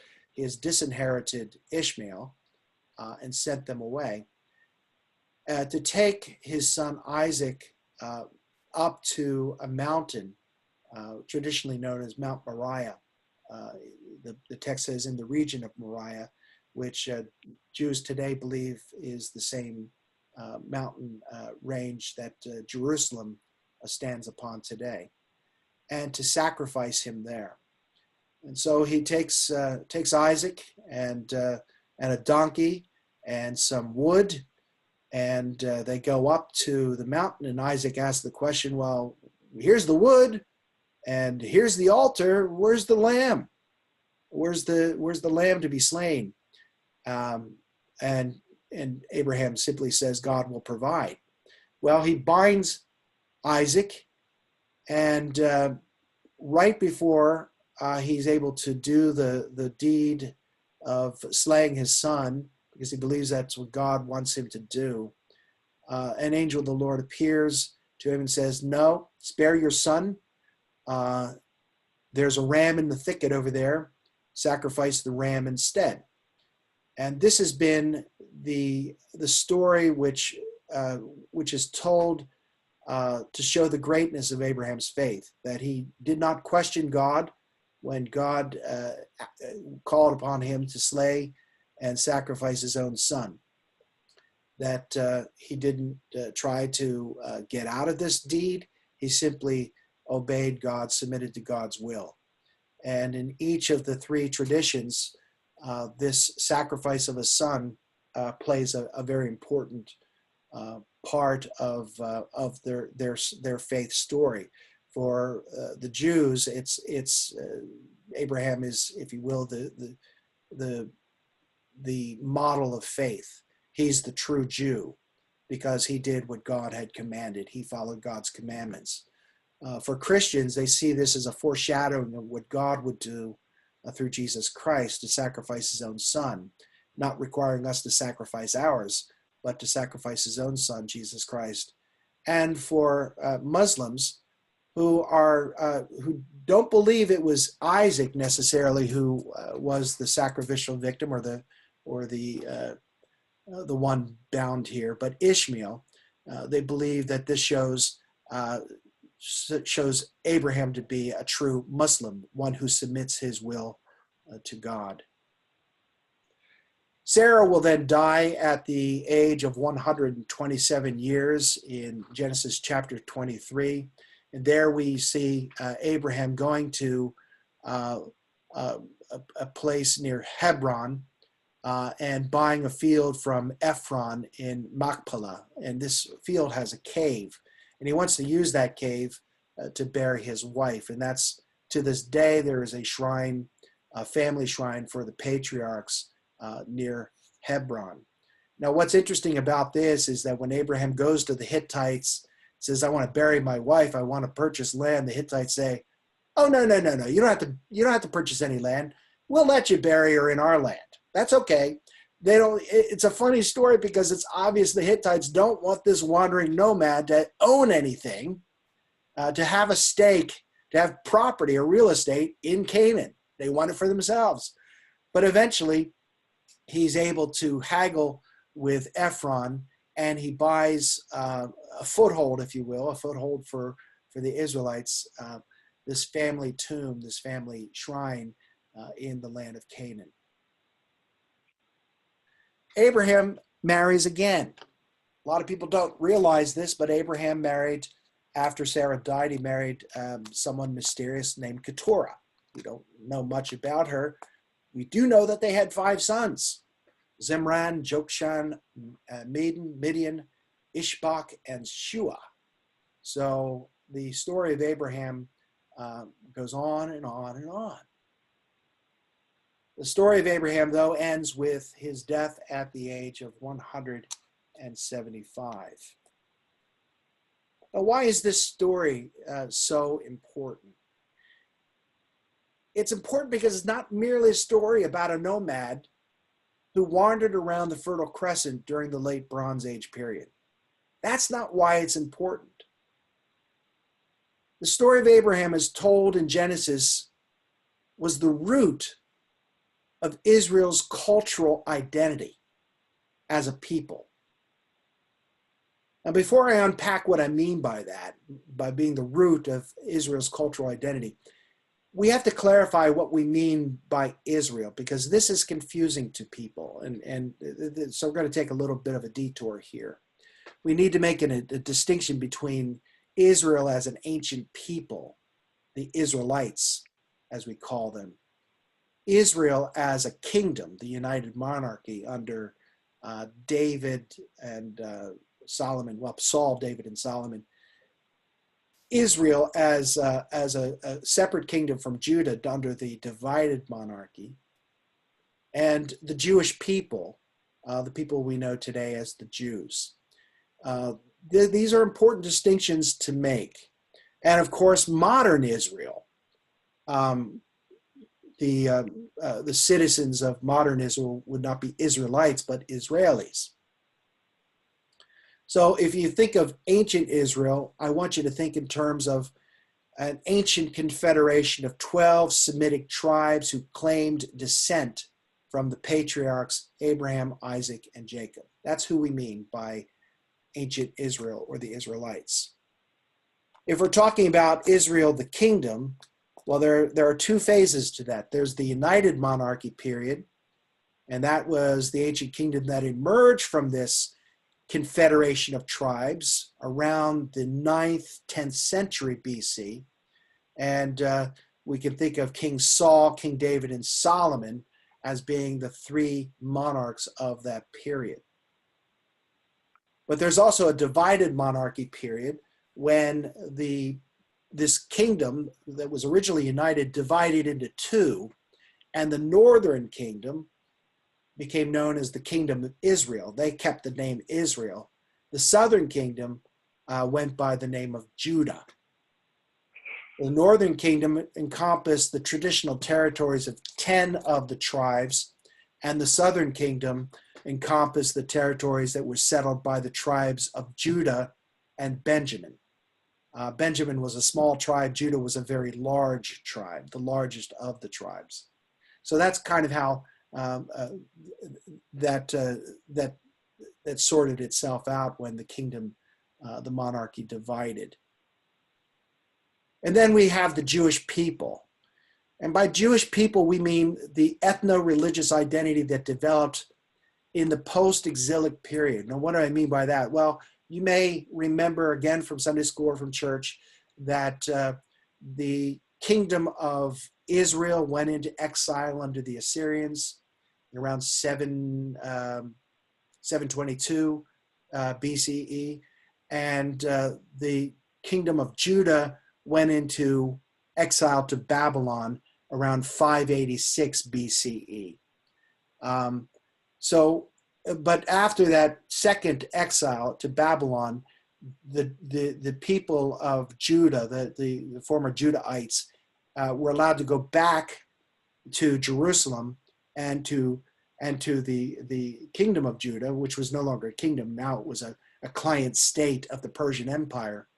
disinherited Ishmael and sent them away, to take his son Isaac up to a mountain, traditionally known as Mount Moriah. The text says in the region of Moriah, which Jews today believe is the same mountain range that Jerusalem stands upon today, and to sacrifice him there. And so he takes Isaac and a donkey and some wood, and they go up to the mountain. And Isaac asks the question, "Well, here's the wood, and here's the altar. Where's the lamb? Where's the lamb to be slain?" And Abraham simply says, "God will provide." Well, he binds Isaac, and right before he's able to do the deed of slaying his son, because he believes that's what God wants him to do. An angel of the Lord appears to him and says, "No, spare your son. There's a ram in the thicket over there. Sacrifice the ram instead." And this has been the story which is told to show the greatness of Abraham's faith, that he did not question God when God called upon him to slay and sacrifice his own son, that he didn't try to get out of this deed. He simply obeyed God, submitted to God's will. And in each of the three traditions, this sacrifice of a son plays a very important part of their faith story. For the Jews, it's Abraham is, if you will, the model of faith. He's the true Jew because he did what God had commanded. He followed God's commandments. For Christians, they see this as a foreshadowing of what God would do through Jesus Christ, to sacrifice his own son, not requiring us to sacrifice ours, but to sacrifice his own son, Jesus Christ. And for Muslims who don't believe it was Isaac necessarily who was the sacrificial victim or the one bound here, but Ishmael, they believe that this shows Abraham to be a true Muslim, one who submits his will to God. Sarah will then die at the age of 127 years in Genesis chapter 23. And there we see Abraham going to a place near Hebron and buying a field from Ephron in Machpelah. And this field has a cave. And he wants to use that cave to bury his wife. And that's, to this day, there is a shrine, a family shrine for the patriarchs near Hebron. Now, what's interesting about this is that when Abraham goes to the Hittites, says, "I want to bury my wife, I want to purchase land," the Hittites say, "Oh, no. You don't have to purchase any land. We'll let you bury her in our land. That's okay." They don't. It's a funny story because it's obvious the Hittites don't want this wandering nomad to own anything, to have a stake, to have property or real estate in Canaan. They want it for themselves. But eventually, he's able to haggle with Ephron, and he buys a foothold, if you will, a foothold for the Israelites, this family tomb, this family shrine in the land of Canaan. Abraham marries again. A lot of people don't realize this, but Abraham married, after Sarah died, he married someone mysterious named Keturah. We don't know much about her. We do know that they had 5 sons: Zimran, Jokshan, Midian, Ishbak, and Shua. So the story of Abraham goes on and on and on. The story of Abraham, though, ends with his death at the age of 175. Now, why is this story so important? It's important because it's not merely a story about a nomad who wandered around the Fertile Crescent during the late Bronze Age period. That's not why it's important. The story of Abraham, as told in Genesis, was the root of Israel's cultural identity as a people. Now, before I unpack what I mean by that, by being the root of Israel's cultural identity, we have to clarify what we mean by Israel, because this is confusing to people. And so we're going to take a little bit of a detour here. We need to make a distinction between Israel as an ancient people, the Israelites, as we call them, Israel as a kingdom, the united monarchy under David and Solomon, well, Saul, David, and Solomon. Israel as a separate kingdom from Judah under the divided monarchy, and the Jewish people, the people we know today as the Jews. These are important distinctions to make. And of course, modern Israel, the citizens of modern Israel would not be Israelites, but Israelis. So if you think of ancient Israel, I want you to think in terms of an ancient confederation of 12 Semitic tribes who claimed descent from the patriarchs Abraham, Isaac, and Jacob. That's who we mean by ancient Israel or the Israelites. If we're talking about Israel, the kingdom, well, there are two phases to that. There's the United Monarchy period, and that was the ancient kingdom that emerged from this confederation of tribes around the 9th, 10th century BC. And we can think of King Saul, King David, and Solomon as being the three monarchs of that period. But there's also a divided monarchy period when this kingdom that was originally united divided into two, and the northern kingdom became known as the Kingdom of Israel. They kept the name Israel. The southern kingdom went by the name of Judah. The northern kingdom encompassed the traditional territories of 10 of the tribes, and the southern kingdom encompassed the territories that were settled by the tribes of Judah and Benjamin. Benjamin was a small tribe. Judah was a very large tribe, the largest of the tribes. So that's kind of how that sorted itself out when the kingdom, the monarchy divided. And then we have the Jewish people. And by Jewish people, we mean the ethno-religious identity that developed in the post-exilic period. Now, what do I mean by that? Well, you may remember again from Sunday school or from church that the kingdom of Israel went into exile under the Assyrians in around 722 BCE. And the kingdom of Judah went into exile to Babylon around 586 BCE. But after that second exile to Babylon, the people of Judah, the former Judahites, were allowed to go back to Jerusalem and to the kingdom of Judah, which was no longer a kingdom. Now it was a client state of the Persian Empire,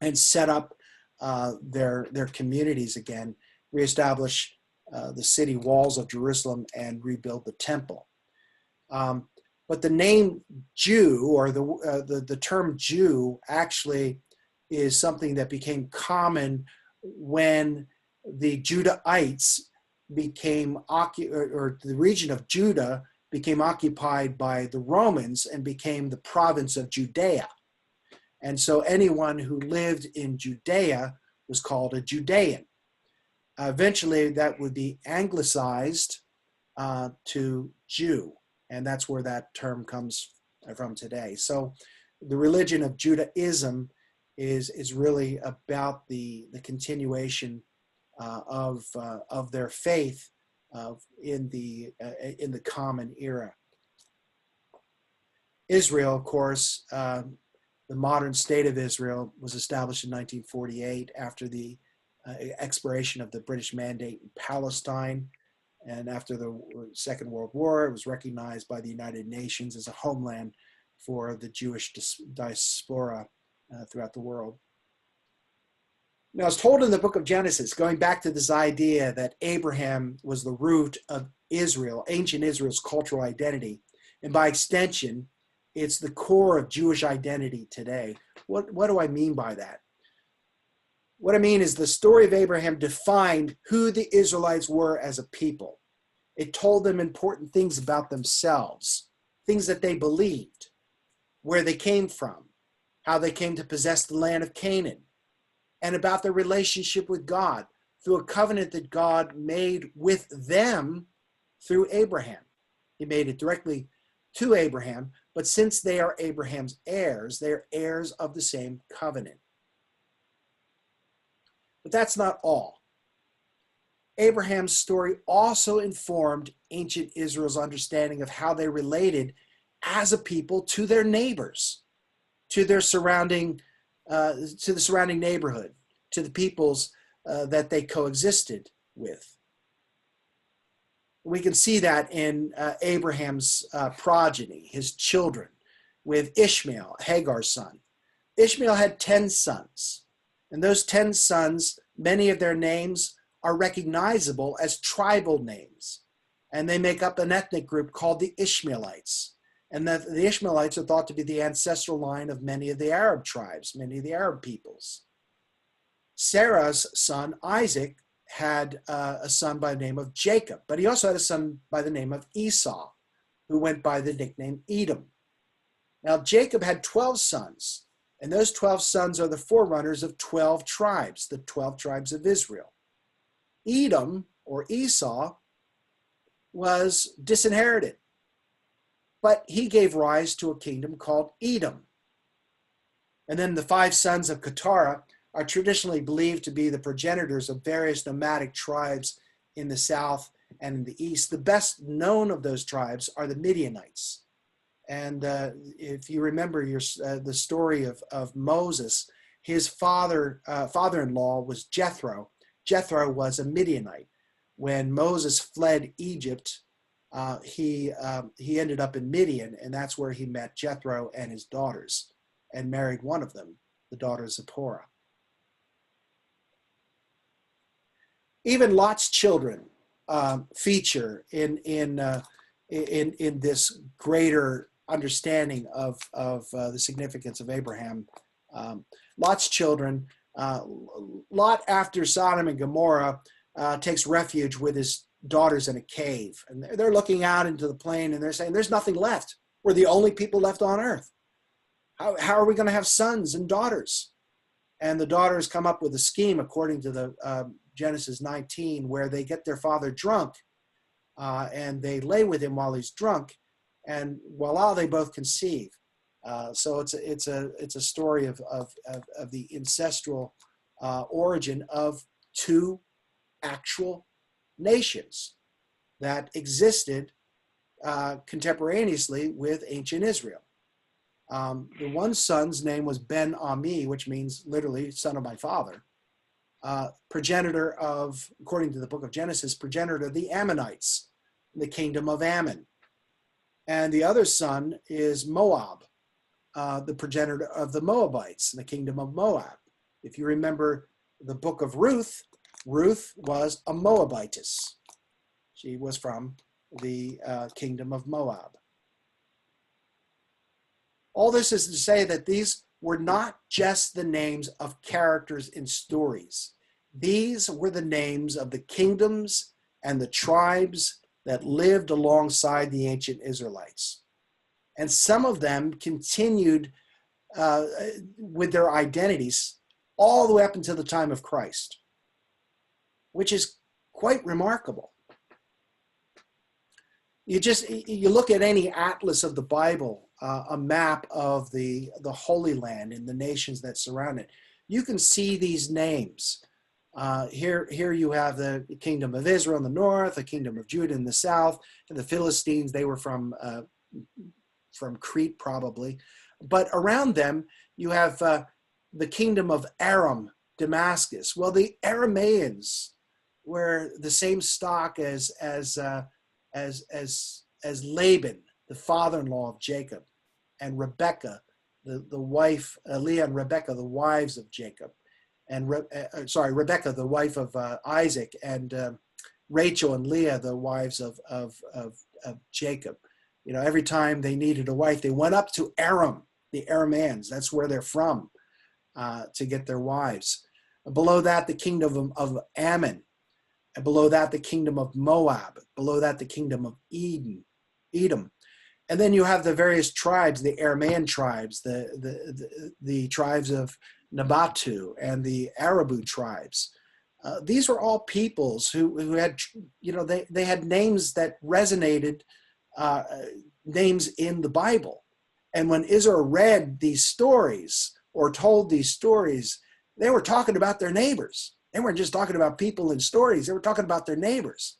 and set up their communities again, reestablish the city walls of Jerusalem, and rebuild the temple. But the name Jew, or the term Jew, actually is something that became common when the Judahites became or the region of Judah became occupied by the Romans and became the province of Judea. And so anyone who lived in Judea was called a Judean. Eventually, that would be anglicized to Jew, and that's where that term comes from today. So the religion of Judaism is really about the continuation of their faith in the Common Era. Israel, of course, the modern state of Israel was established in 1948 after the expiration of the British Mandate in Palestine. And after the Second World War, it was recognized by the United Nations as a homeland for the Jewish diaspora throughout the world. Now, it's told in the book of Genesis, going back to this idea that Abraham was the root of Israel, ancient Israel's cultural identity, and by extension, it's the core of Jewish identity today. What do I mean by that? What I mean is the story of Abraham defined who the Israelites were as a people. It told them important things about themselves, things that they believed, where they came from, how they came to possess the land of Canaan, and about their relationship with God through a covenant that God made with them through Abraham. He made it directly to Abraham, but since they are Abraham's heirs, they're heirs of the same covenant. But that's not all. Abraham's story also informed ancient Israel's understanding of how they related as a people to their neighbors, to their surrounding neighborhood, to the peoples that they coexisted with. We can see that in Abraham's progeny, his children, with Ishmael, Hagar's son. Ishmael had 10 sons, and those 10 sons, many of their names are recognizable as tribal names, and they make up an ethnic group called the Ishmaelites. And the Ishmaelites are thought to be the ancestral line of many of the Arab tribes, many of the Arab peoples. Sarah's son, Isaac, had a son by the name of Jacob, but he also had a son by the name of Esau, who went by the nickname Edom. Now, Jacob had 12 sons, and those 12 sons are the forerunners of 12 tribes, the 12 tribes of Israel. Edom, or Esau, was disinherited, but he gave rise to a kingdom called Edom. And then the 5 sons of Keturah are traditionally believed to be the progenitors of various nomadic tribes in the south and in the east. The best known of those tribes are the Midianites. And if you remember the story of Moses, his father-in-law was Jethro. Jethro was a Midianite. When Moses fled Egypt, he ended up in Midian, and that's where he met Jethro and his daughters, and married one of them, the daughter Zipporah. Even Lot's children feature in this greater understanding of the significance of Abraham. Lot's children, Lot, after Sodom and Gomorrah, takes refuge with his daughters in a cave, and they're looking out into the plain, and they're saying, "There's nothing left. We're the only people left on earth. How are we going to have sons and daughters?" And the daughters come up with a scheme, according to the Genesis 19, where they get their father drunk, and they lay with him while he's drunk, and voila, they both conceive. So it's a story of the ancestral origin of 2 actual nations that existed contemporaneously with ancient Israel. The one son's name was Ben-Ami, which means literally son of my father, progenitor of, according to the book of Genesis, progenitor of the Ammonites, the kingdom of Ammon. And the other son is Moab, the progenitor of the Moabites, the kingdom of Moab. If you remember the book of Ruth, Ruth was a Moabitess. She was from the kingdom of Moab. All this is to say that these were not just the names of characters in stories. These were the names of the kingdoms and the tribes that lived alongside the ancient Israelites. And some of them continued with their identities all the way up until the time of Christ, which is quite remarkable. You look at any atlas of the Bible, a map of the Holy Land and the nations that surround it, you can see these names. Here you have the kingdom of Israel in the north, the kingdom of Judah in the south, and the Philistines. They were from Crete probably, but around them you have the kingdom of Aram, Damascus. Well, the Arameans were the same stock as Laban, the father-in-law of Jacob, and Rebekah, the wife, Leah and Rebekah, the wives of Jacob, and Rebekah, the wife of Isaac, and Rachel and Leah, the wives of Jacob. You know, every time they needed a wife, they went up to Aram, the Arameans. That's where they're from, to get their wives. Below that, the kingdom of Ammon. And below that, the kingdom of Moab. Below that, the kingdom of Edom. And then you have the various tribes, the Aramean tribes, the tribes of Nabatu and the Arabu tribes. These were all peoples who had, they had names that resonated, names in the Bible. And when Israel read these stories or told these stories, they were talking about their neighbors. They weren't just talking about people in stories. They were talking about their neighbors.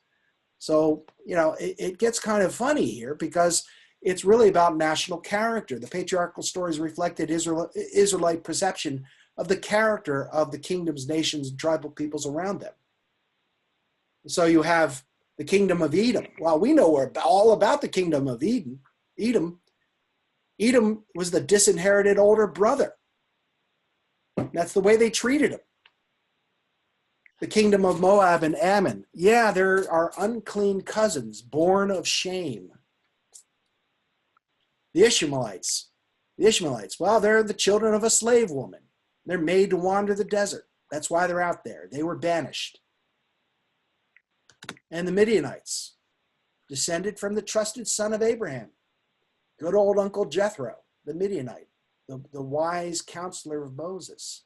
So, it gets kind of funny here because it's really about national character. The patriarchal stories reflected Israelite perception of the character of the kingdoms, nations, and tribal peoples around them. So you have the kingdom of Edom. Well, we know all about the kingdom of Edom. Edom was the disinherited older brother. That's the way they treated him. The kingdom of Moab and Ammon. Yeah, there are unclean cousins born of shame. The Ishmaelites. Well, they're the children of a slave woman. They're made to wander the desert. That's why they're out there. They were banished. And the Midianites, descended from the trusted son of Abraham. Good old Uncle Jethro, the Midianite, the wise counselor of Moses.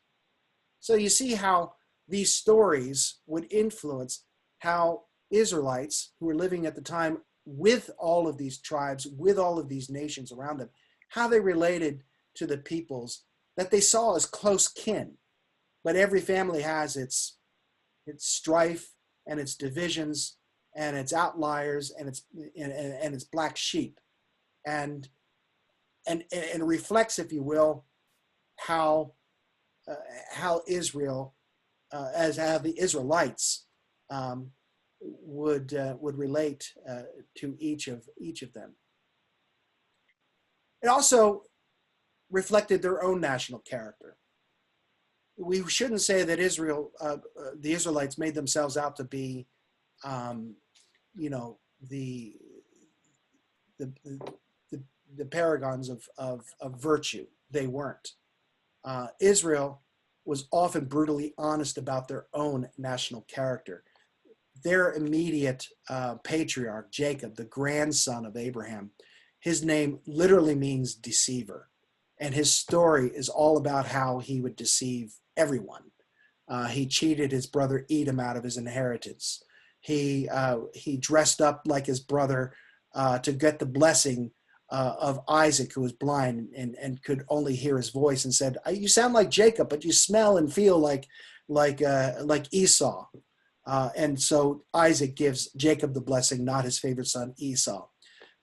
So you see how these stories would influence how Israelites who were living at the time with all of these tribes, with all of these nations around them, how they related to the peoples that they saw as close kin. But every family has its strife and its divisions and its outliers and its black sheep. And it reflects, if you will, how Israel, as how the Israelites would relate to each of them. It also reflected their own national character. We shouldn't say that the Israelites made themselves out to be, the paragons of virtue. They weren't. Israel was often brutally honest about their own national character. Their immediate patriarch, Jacob, the grandson of Abraham, his name literally means deceiver. And his story is all about how he would deceive everyone. He cheated his brother Edom out of his inheritance. He dressed up like his brother to get the blessing of Isaac, who was blind and could only hear his voice, and said, "You sound like Jacob, but you smell and feel like Esau." And so Isaac gives Jacob the blessing, not his favorite son Esau.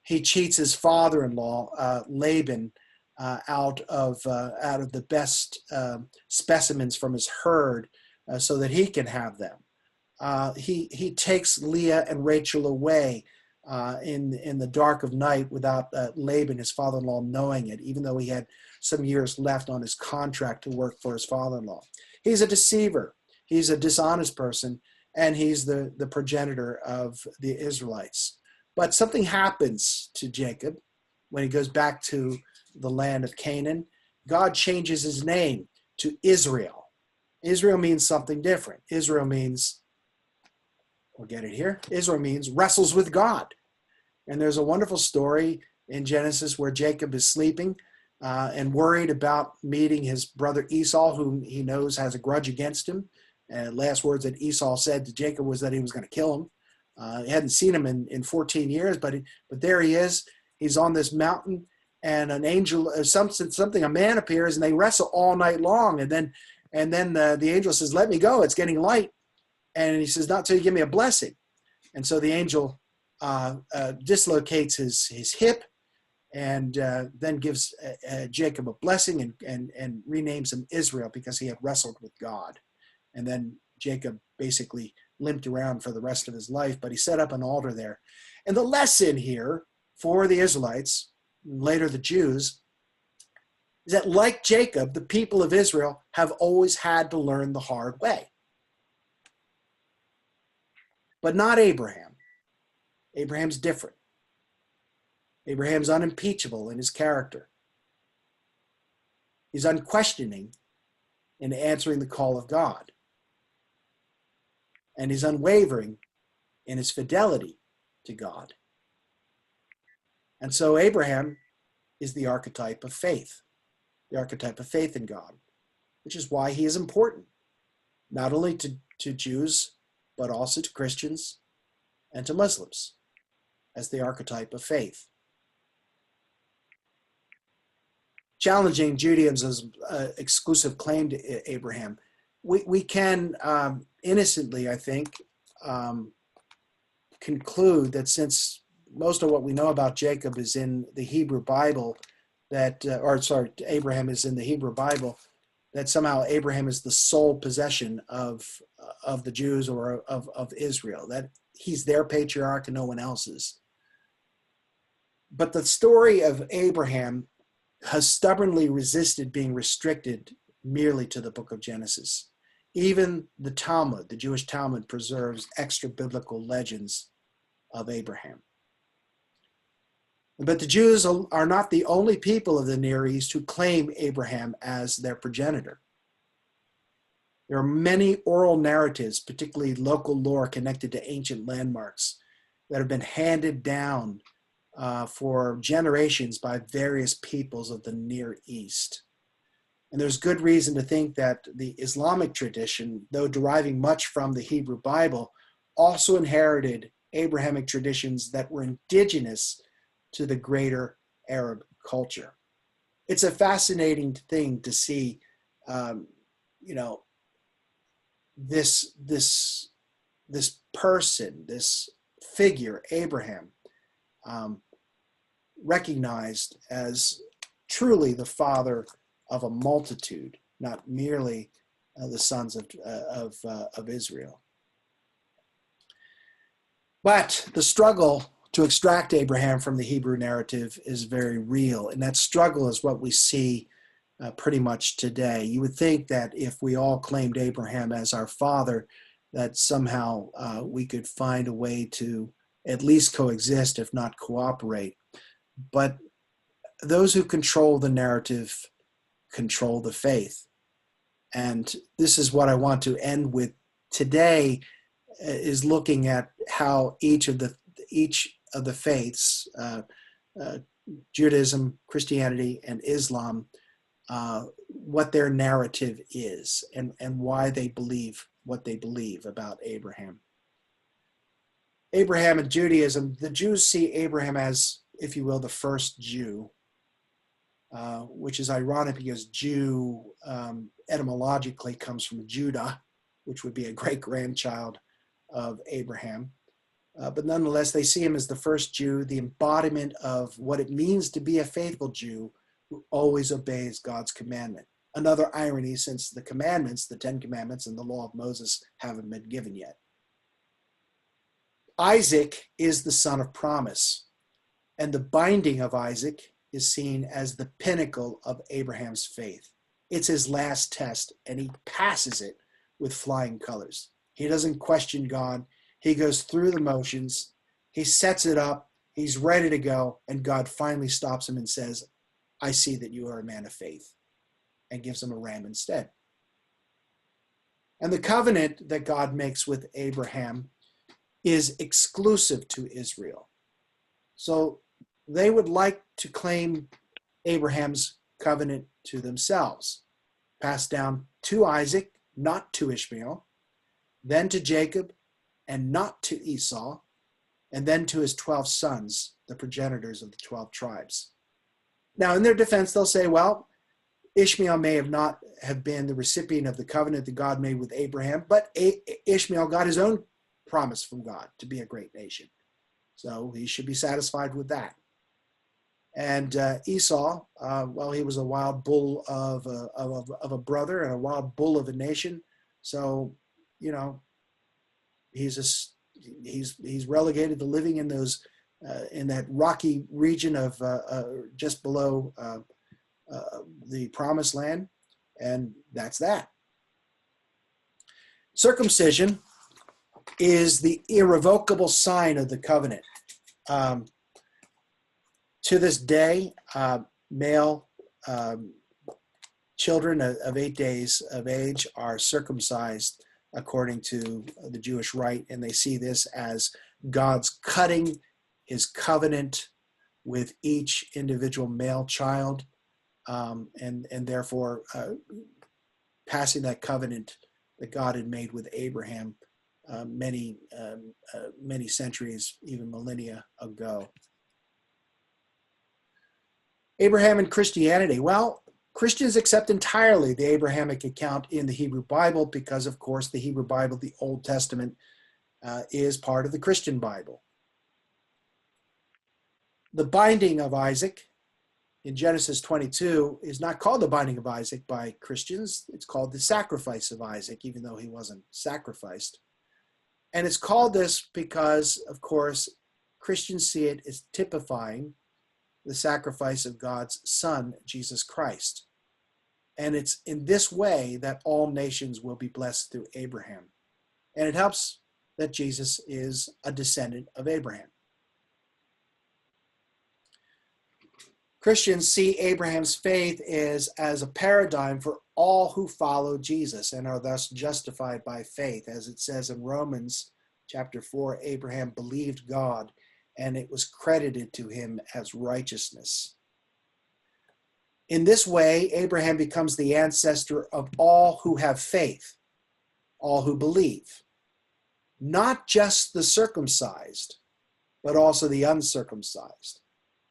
He cheats his father-in-law Laban out of the best specimens from his herd so that he can have them. He takes Leah and Rachel away in the dark of night without Laban, his father-in-law, knowing it, even though he had some years left on his contract to work for his father-in-law. He's a deceiver. He's a dishonest person, and he's the progenitor of the Israelites. But something happens to Jacob when he goes back to the land of Canaan. God changes his name to Israel. Israel means something different. Israel means, we'll get it here, Israel means wrestles with God. And there's a wonderful story in Genesis where Jacob is sleeping and worried about meeting his brother Esau, whom he knows has a grudge against him. And last words that Esau said to Jacob was that he was going to kill him. He hadn't seen him in 14 years, but there he is. He's on this mountain, and an angel, a man appears, and they wrestle all night long. And then the angel says, "Let me go. It's getting light." And he says, "Not till you give me a blessing." And so the angel dislocates his hip, and then gives Jacob a blessing and renames him Israel because he had wrestled with God. And then Jacob basically limped around for the rest of his life, but he set up an altar there. And the lesson here for the Israelites, later the Jews, is that like Jacob, the people of Israel have always had to learn the hard way. But not Abraham. Abraham's different. Abraham's unimpeachable in his character. He's unquestioning in answering the call of God. And he's unwavering in his fidelity to God. And so Abraham is the archetype of faith in God, which is why he is important, not only to Jews, but also to Christians and to Muslims, as the archetype of faith. Challenging Judaism's exclusive claim to Abraham, we can innocently, I think, conclude that since most of what we know about Jacob is in the Hebrew Bible, Abraham is in the Hebrew Bible, that somehow Abraham is the sole possession of the Jews or of Israel, that he's their patriarch and no one else's. But the story of Abraham has stubbornly resisted being restricted merely to the book of Genesis. Even the Talmud, the Jewish Talmud, preserves extra biblical legends of Abraham. But the Jews are not the only people of the Near East who claim Abraham as their progenitor. There are many oral narratives, particularly local lore connected to ancient landmarks, that have been handed down for generations by various peoples of the Near East. And there's good reason to think that the Islamic tradition, though deriving much from the Hebrew Bible, also inherited Abrahamic traditions that were indigenous to the greater Arab culture. It's a fascinating thing to see, this person, this figure, Abraham, recognized as truly the father of a multitude, not merely the sons of Israel. But the struggle to extract Abraham from the Hebrew narrative is very real, and that struggle is what we see pretty much today. You would think that if we all claimed Abraham as our father, that somehow we could find a way to at least coexist, if not cooperate. But those who control the narrative control the faith. And this is what I want to end with today, is looking at how each of the faiths, Judaism, Christianity, and Islam, what their narrative is and why they believe what they believe about Abraham. Abraham and Judaism, the Jews see Abraham as, if you will, the first Jew, which is ironic because Jew etymologically comes from Judah, which would be a great-grandchild of Abraham. But nonetheless, they see him as the first Jew, the embodiment of what it means to be a faithful Jew who always obeys God's commandment. Another irony, since the commandments, the 10 Commandments and the law of Moses, haven't been given yet. Isaac is the son of promise, and the binding of Isaac is seen as the pinnacle of Abraham's faith. It's his last test, and he passes it with flying colors. He doesn't question God. He goes through the motions. He sets it up. He's ready to go, and God finally stops him and says, I see that you are a man of faith, and gives him a ram instead. And the covenant that God makes with Abraham is exclusive to Israel. So they would like to claim Abraham's covenant to themselves, passed down to Isaac, not to Ishmael, then to Jacob, and not to Esau, and then to his 12 sons, the progenitors of the 12 tribes. Now, in their defense, they'll say, well, Ishmael may not have been the recipient of the covenant that God made with Abraham, but Ishmael got his own promise from God to be a great nation. So he should be satisfied with that. And Esau, well, he was a wild bull of a brother and a wild bull of a nation. So, he's relegated to living in those in that rocky region of just below the promised land, and that's that. Circumcision is the irrevocable sign of the covenant. To this day, male children of 8 days of age are circumcised according to the Jewish rite, and they see this as God's cutting his covenant with each individual male child, and therefore passing that covenant that God had made with Abraham many centuries, even millennia ago. Abraham and Christianity. Well, Christians accept entirely the Abrahamic account in the Hebrew Bible because, of course, the Hebrew Bible, the Old Testament, is part of the Christian Bible. The binding of Isaac in Genesis 22 is not called the binding of Isaac by Christians. It's called the sacrifice of Isaac, even though he wasn't sacrificed. And it's called this because, of course, Christians see it as typifying the sacrifice of God's Son, Jesus Christ. And it's in this way that all nations will be blessed through Abraham. And it helps that Jesus is a descendant of Abraham. Christians see Abraham's faith as a paradigm for all who follow Jesus and are thus justified by faith. As it says in Romans chapter 4, Abraham believed God and it was credited to him as righteousness. In this way, Abraham becomes the ancestor of all who have faith, all who believe, not just the circumcised, but also the uncircumcised.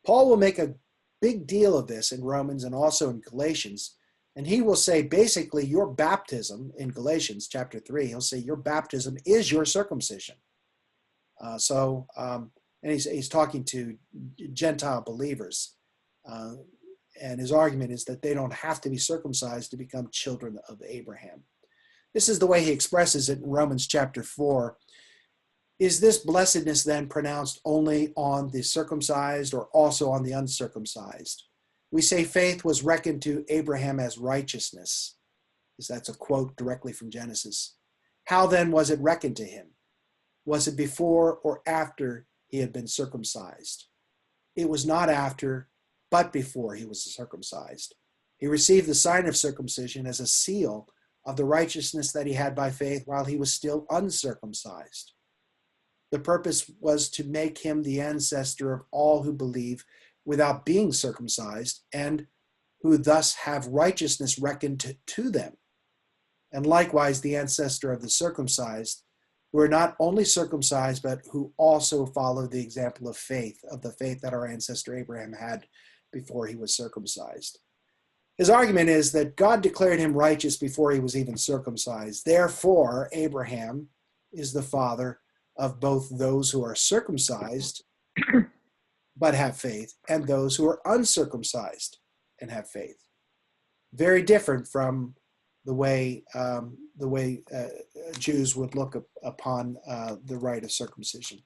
Paul will make a big deal of this in Romans and also in Galatians. And he will say, basically, your baptism in Galatians chapter 3, he'll say your baptism is your circumcision. And he's talking to Gentile believers. And his argument is that they don't have to be circumcised to become children of Abraham. This is the way he expresses it in Romans chapter 4. Is this blessedness then pronounced only on the circumcised or also on the uncircumcised? We say faith was reckoned to Abraham as righteousness, because that's a quote directly from Genesis. How then was it reckoned to him? Was it before or after he had been circumcised? It was not after, but before he was circumcised. He received the sign of circumcision as a seal of the righteousness that he had by faith while he was still uncircumcised. The purpose was to make him the ancestor of all who believe without being circumcised and who thus have righteousness reckoned to them. And likewise, the ancestor of the circumcised, who are not only circumcised, but who also follow the example of faith, of the faith that our ancestor Abraham had before he was circumcised. His argument is that God declared him righteous before he was even circumcised. Therefore, Abraham is the father of both those who are circumcised but have faith and those who are uncircumcised and have faith. Very different from the way Jews would look upon the rite of circumcision.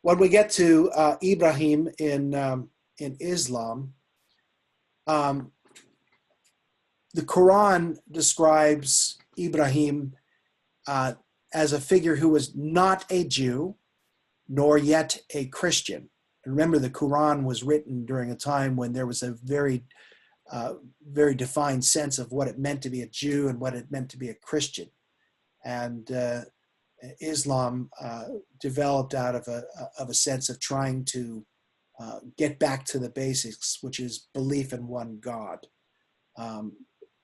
When we get to Ibrahim in Islam, the Quran describes Ibrahim as a figure who was not a Jew, nor yet a Christian. And remember, the Quran was written during a time when there was a very defined sense of what it meant to be a Jew and what it meant to be a Christian. And Islam developed out of a sense of trying to get back to the basics, which is belief in one God,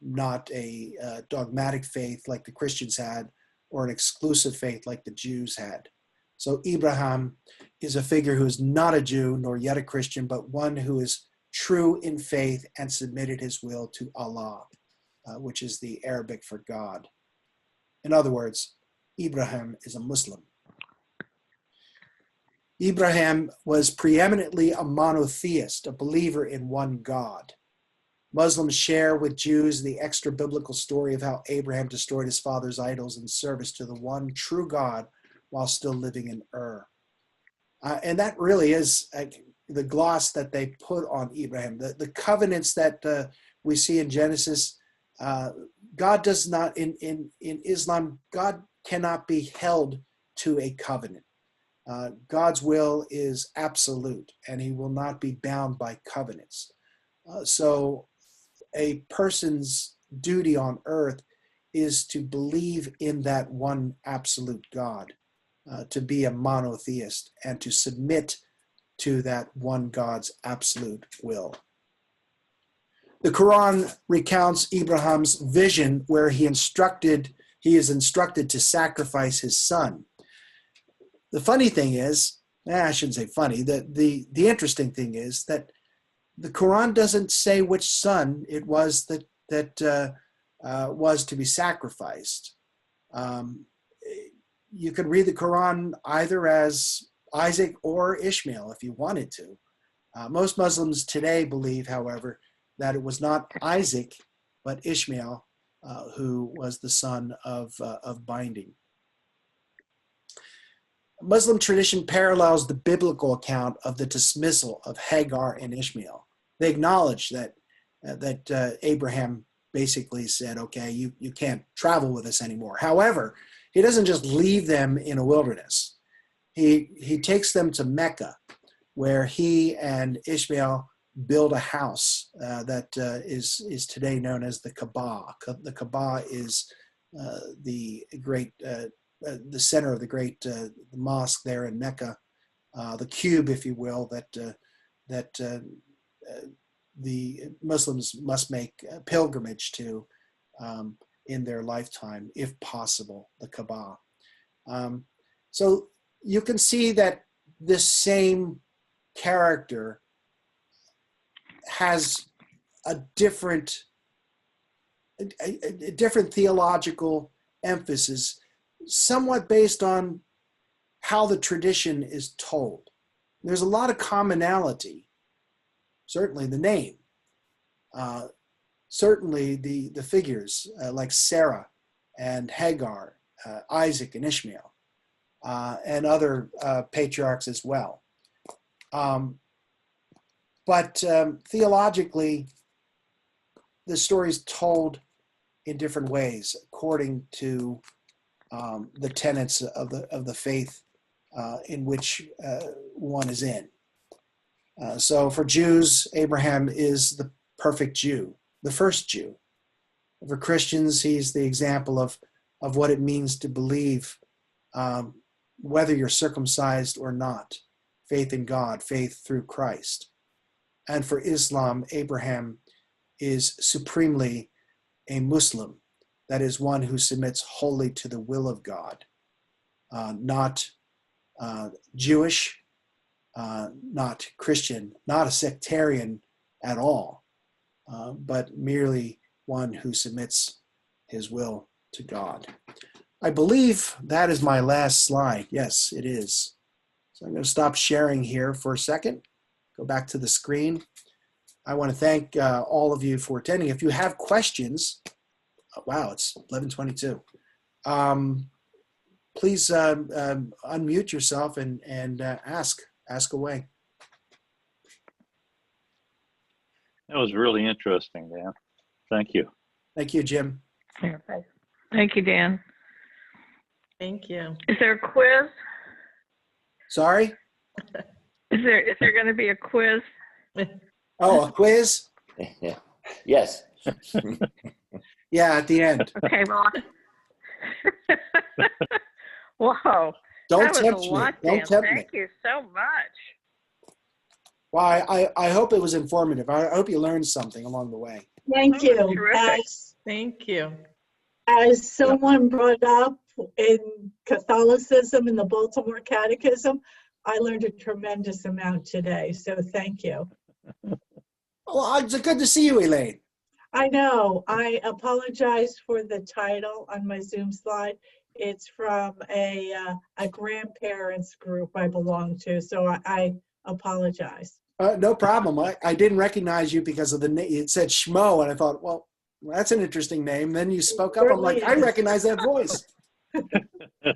not a dogmatic faith like the Christians had, or an exclusive faith like the Jews had. So Abraham is a figure who is not a Jew nor yet a Christian, but one who is true in faith and submitted his will to Allah, which is the Arabic for God. In other words, Abraham is a Muslim. Abraham was preeminently a monotheist, a believer in one God. Muslims share with Jews the extra-biblical story of how Abraham destroyed his father's idols in service to the one true God while still living in Ur. And that really is the gloss that they put on Abraham. The covenants that we see in Genesis, God does not, in Islam, God cannot be held to a covenant. God's will is absolute, and he will not be bound by covenants. So a person's duty on earth is to believe in that one absolute God, to be a monotheist, and to submit to that one God's absolute will. The Quran recounts Abraham's vision where he is instructed to sacrifice his son. The funny thing is, I shouldn't say funny, the interesting thing is that the Quran doesn't say which son it was that was to be sacrificed. You could read the Quran either as Isaac or Ishmael if you wanted to. Most Muslims today believe, however, that it was not Isaac, but Ishmael who was the son of binding. Muslim tradition parallels the biblical account of the dismissal of Hagar and Ishmael. They acknowledge that Abraham basically said, okay, you can't travel with us anymore. However, he doesn't just leave them in a wilderness. He takes them to Mecca, where he and Ishmael build a house that is today known as the Kaaba. The Kaaba is the center of the great mosque there in Mecca, the cube, if you will, that the Muslims must make a pilgrimage to in their lifetime, if possible, the Kaaba. So you can see that this same character has a different theological emphasis, somewhat based on how the tradition is told. There's a lot of commonality, certainly the name, certainly the figures like Sarah and Hagar, Isaac and Ishmael, and other patriarchs as well. But theologically, the story is told in different ways according to the tenets of the faith in which one is in. So for Jews, Abraham is the perfect Jew, the first Jew. For Christians, he's the example of what it means to believe, whether you're circumcised or not, faith in God, faith through Christ. And for Islam, Abraham is supremely a Muslim, that is one who submits wholly to the will of God, not Jewish, not Christian, not a sectarian at all, but merely one who submits his will to God. I believe that is my last slide. Yes, it is. So I'm going to stop sharing here for a second. Go back to the screen. I want to thank all of you for attending. If you have questions, wow, it's 11:22. Please unmute yourself and ask away. That was really interesting, Dan. Thank you. Thank you, Jim. Thank you, Dan. Thank you. Is there a quiz? Sorry? Is there going to be a quiz? Oh, a quiz? Yes. Yeah, at the end. Okay, well. Whoa. Don't that tempt was a me. lot, Don't Dan. tempt me. Thank you so much. Well, I hope it was informative. I hope you learned something along the way. Thank Oh, you. terrific. Thank you. As someone brought up in Catholicism in the Baltimore Catechism, I learned a tremendous amount today. So thank you. Well, it's good to see you, Elaine. I know. I apologize for the title on my Zoom slide. It's from a grandparents group I belong to, so I apologize. No problem. I didn't recognize you because of the name. It said Schmo, and I thought, well, that's an interesting name. Then you spoke up. I'm like, I recognize that voice.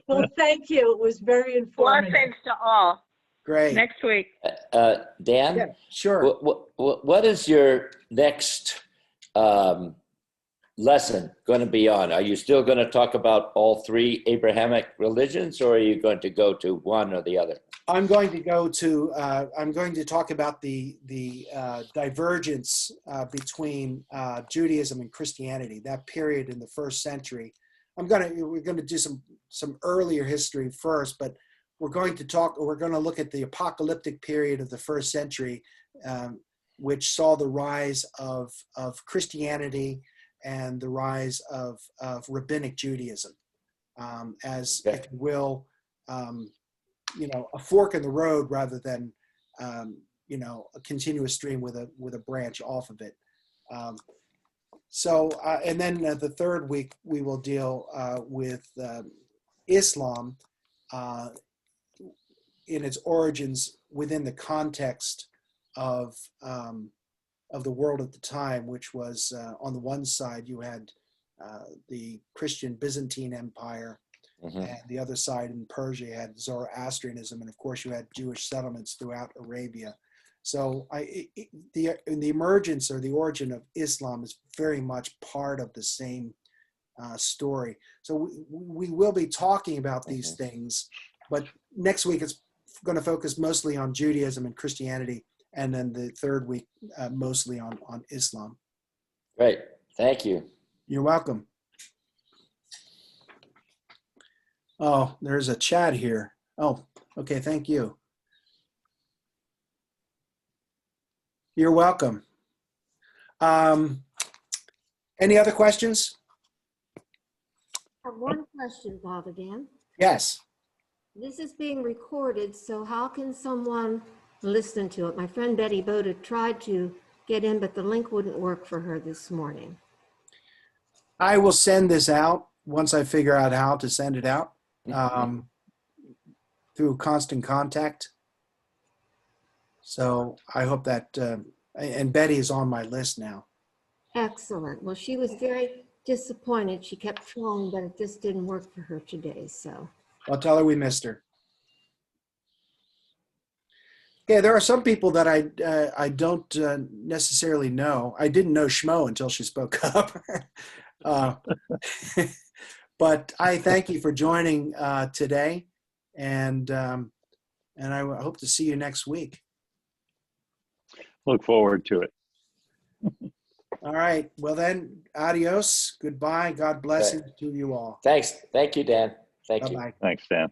Well, thank you. It was very informative. Blessings to all. Great. Next week. Dan, Yeah, sure. what is your next lesson going to be on? Are you still going to talk about all three Abrahamic religions, or are you going to go to one or the other? I'm going to go to. I'm going to talk about the divergence between Judaism and Christianity. That period in the first century. We're going to do some earlier history first, but we're going to look at the apocalyptic period of the first century, which saw the rise of Christianity and the rise of rabbinic Judaism, as, if you will, a fork in the road rather than a continuous stream with a branch off of it. And then the third week we will deal with Islam in its origins within the context of the world at the time, which was on the one side you had the Christian Byzantine Empire, Mhm. And the other side in Persia you had Zoroastrianism, and of course you had Jewish settlements throughout Arabia. So the emergence or the origin of Islam is very much part of the same story. So we will be talking about these things, but next week it's going to focus mostly on Judaism and Christianity, and then the third week mostly on Islam. Great. Thank you. You're welcome. Oh, there's a chat here. Oh, okay. Thank you. You're welcome. Any other questions? I have one question, Father Dan. Yes. This is being recorded, so how can someone listen to it? My friend Betty Boda tried to get in, but the link wouldn't work for her this morning. I will send this out once I figure out how to send it out through Constant Contact. So I hope that, and Betty is on my list now. Excellent. Well, she was very disappointed. She kept trying, but it just didn't work for her today, so. I'll tell her we missed her. Okay, there are some people that I don't necessarily know. I didn't know Schmo until she spoke up. But I thank you for joining today, and I hope to see you next week. Look forward to it. All right. Well then, adios. Goodbye. God bless Okay. to you all. Thanks. Thank you, Dan. Thank you. Bye-bye. Thanks, Dan.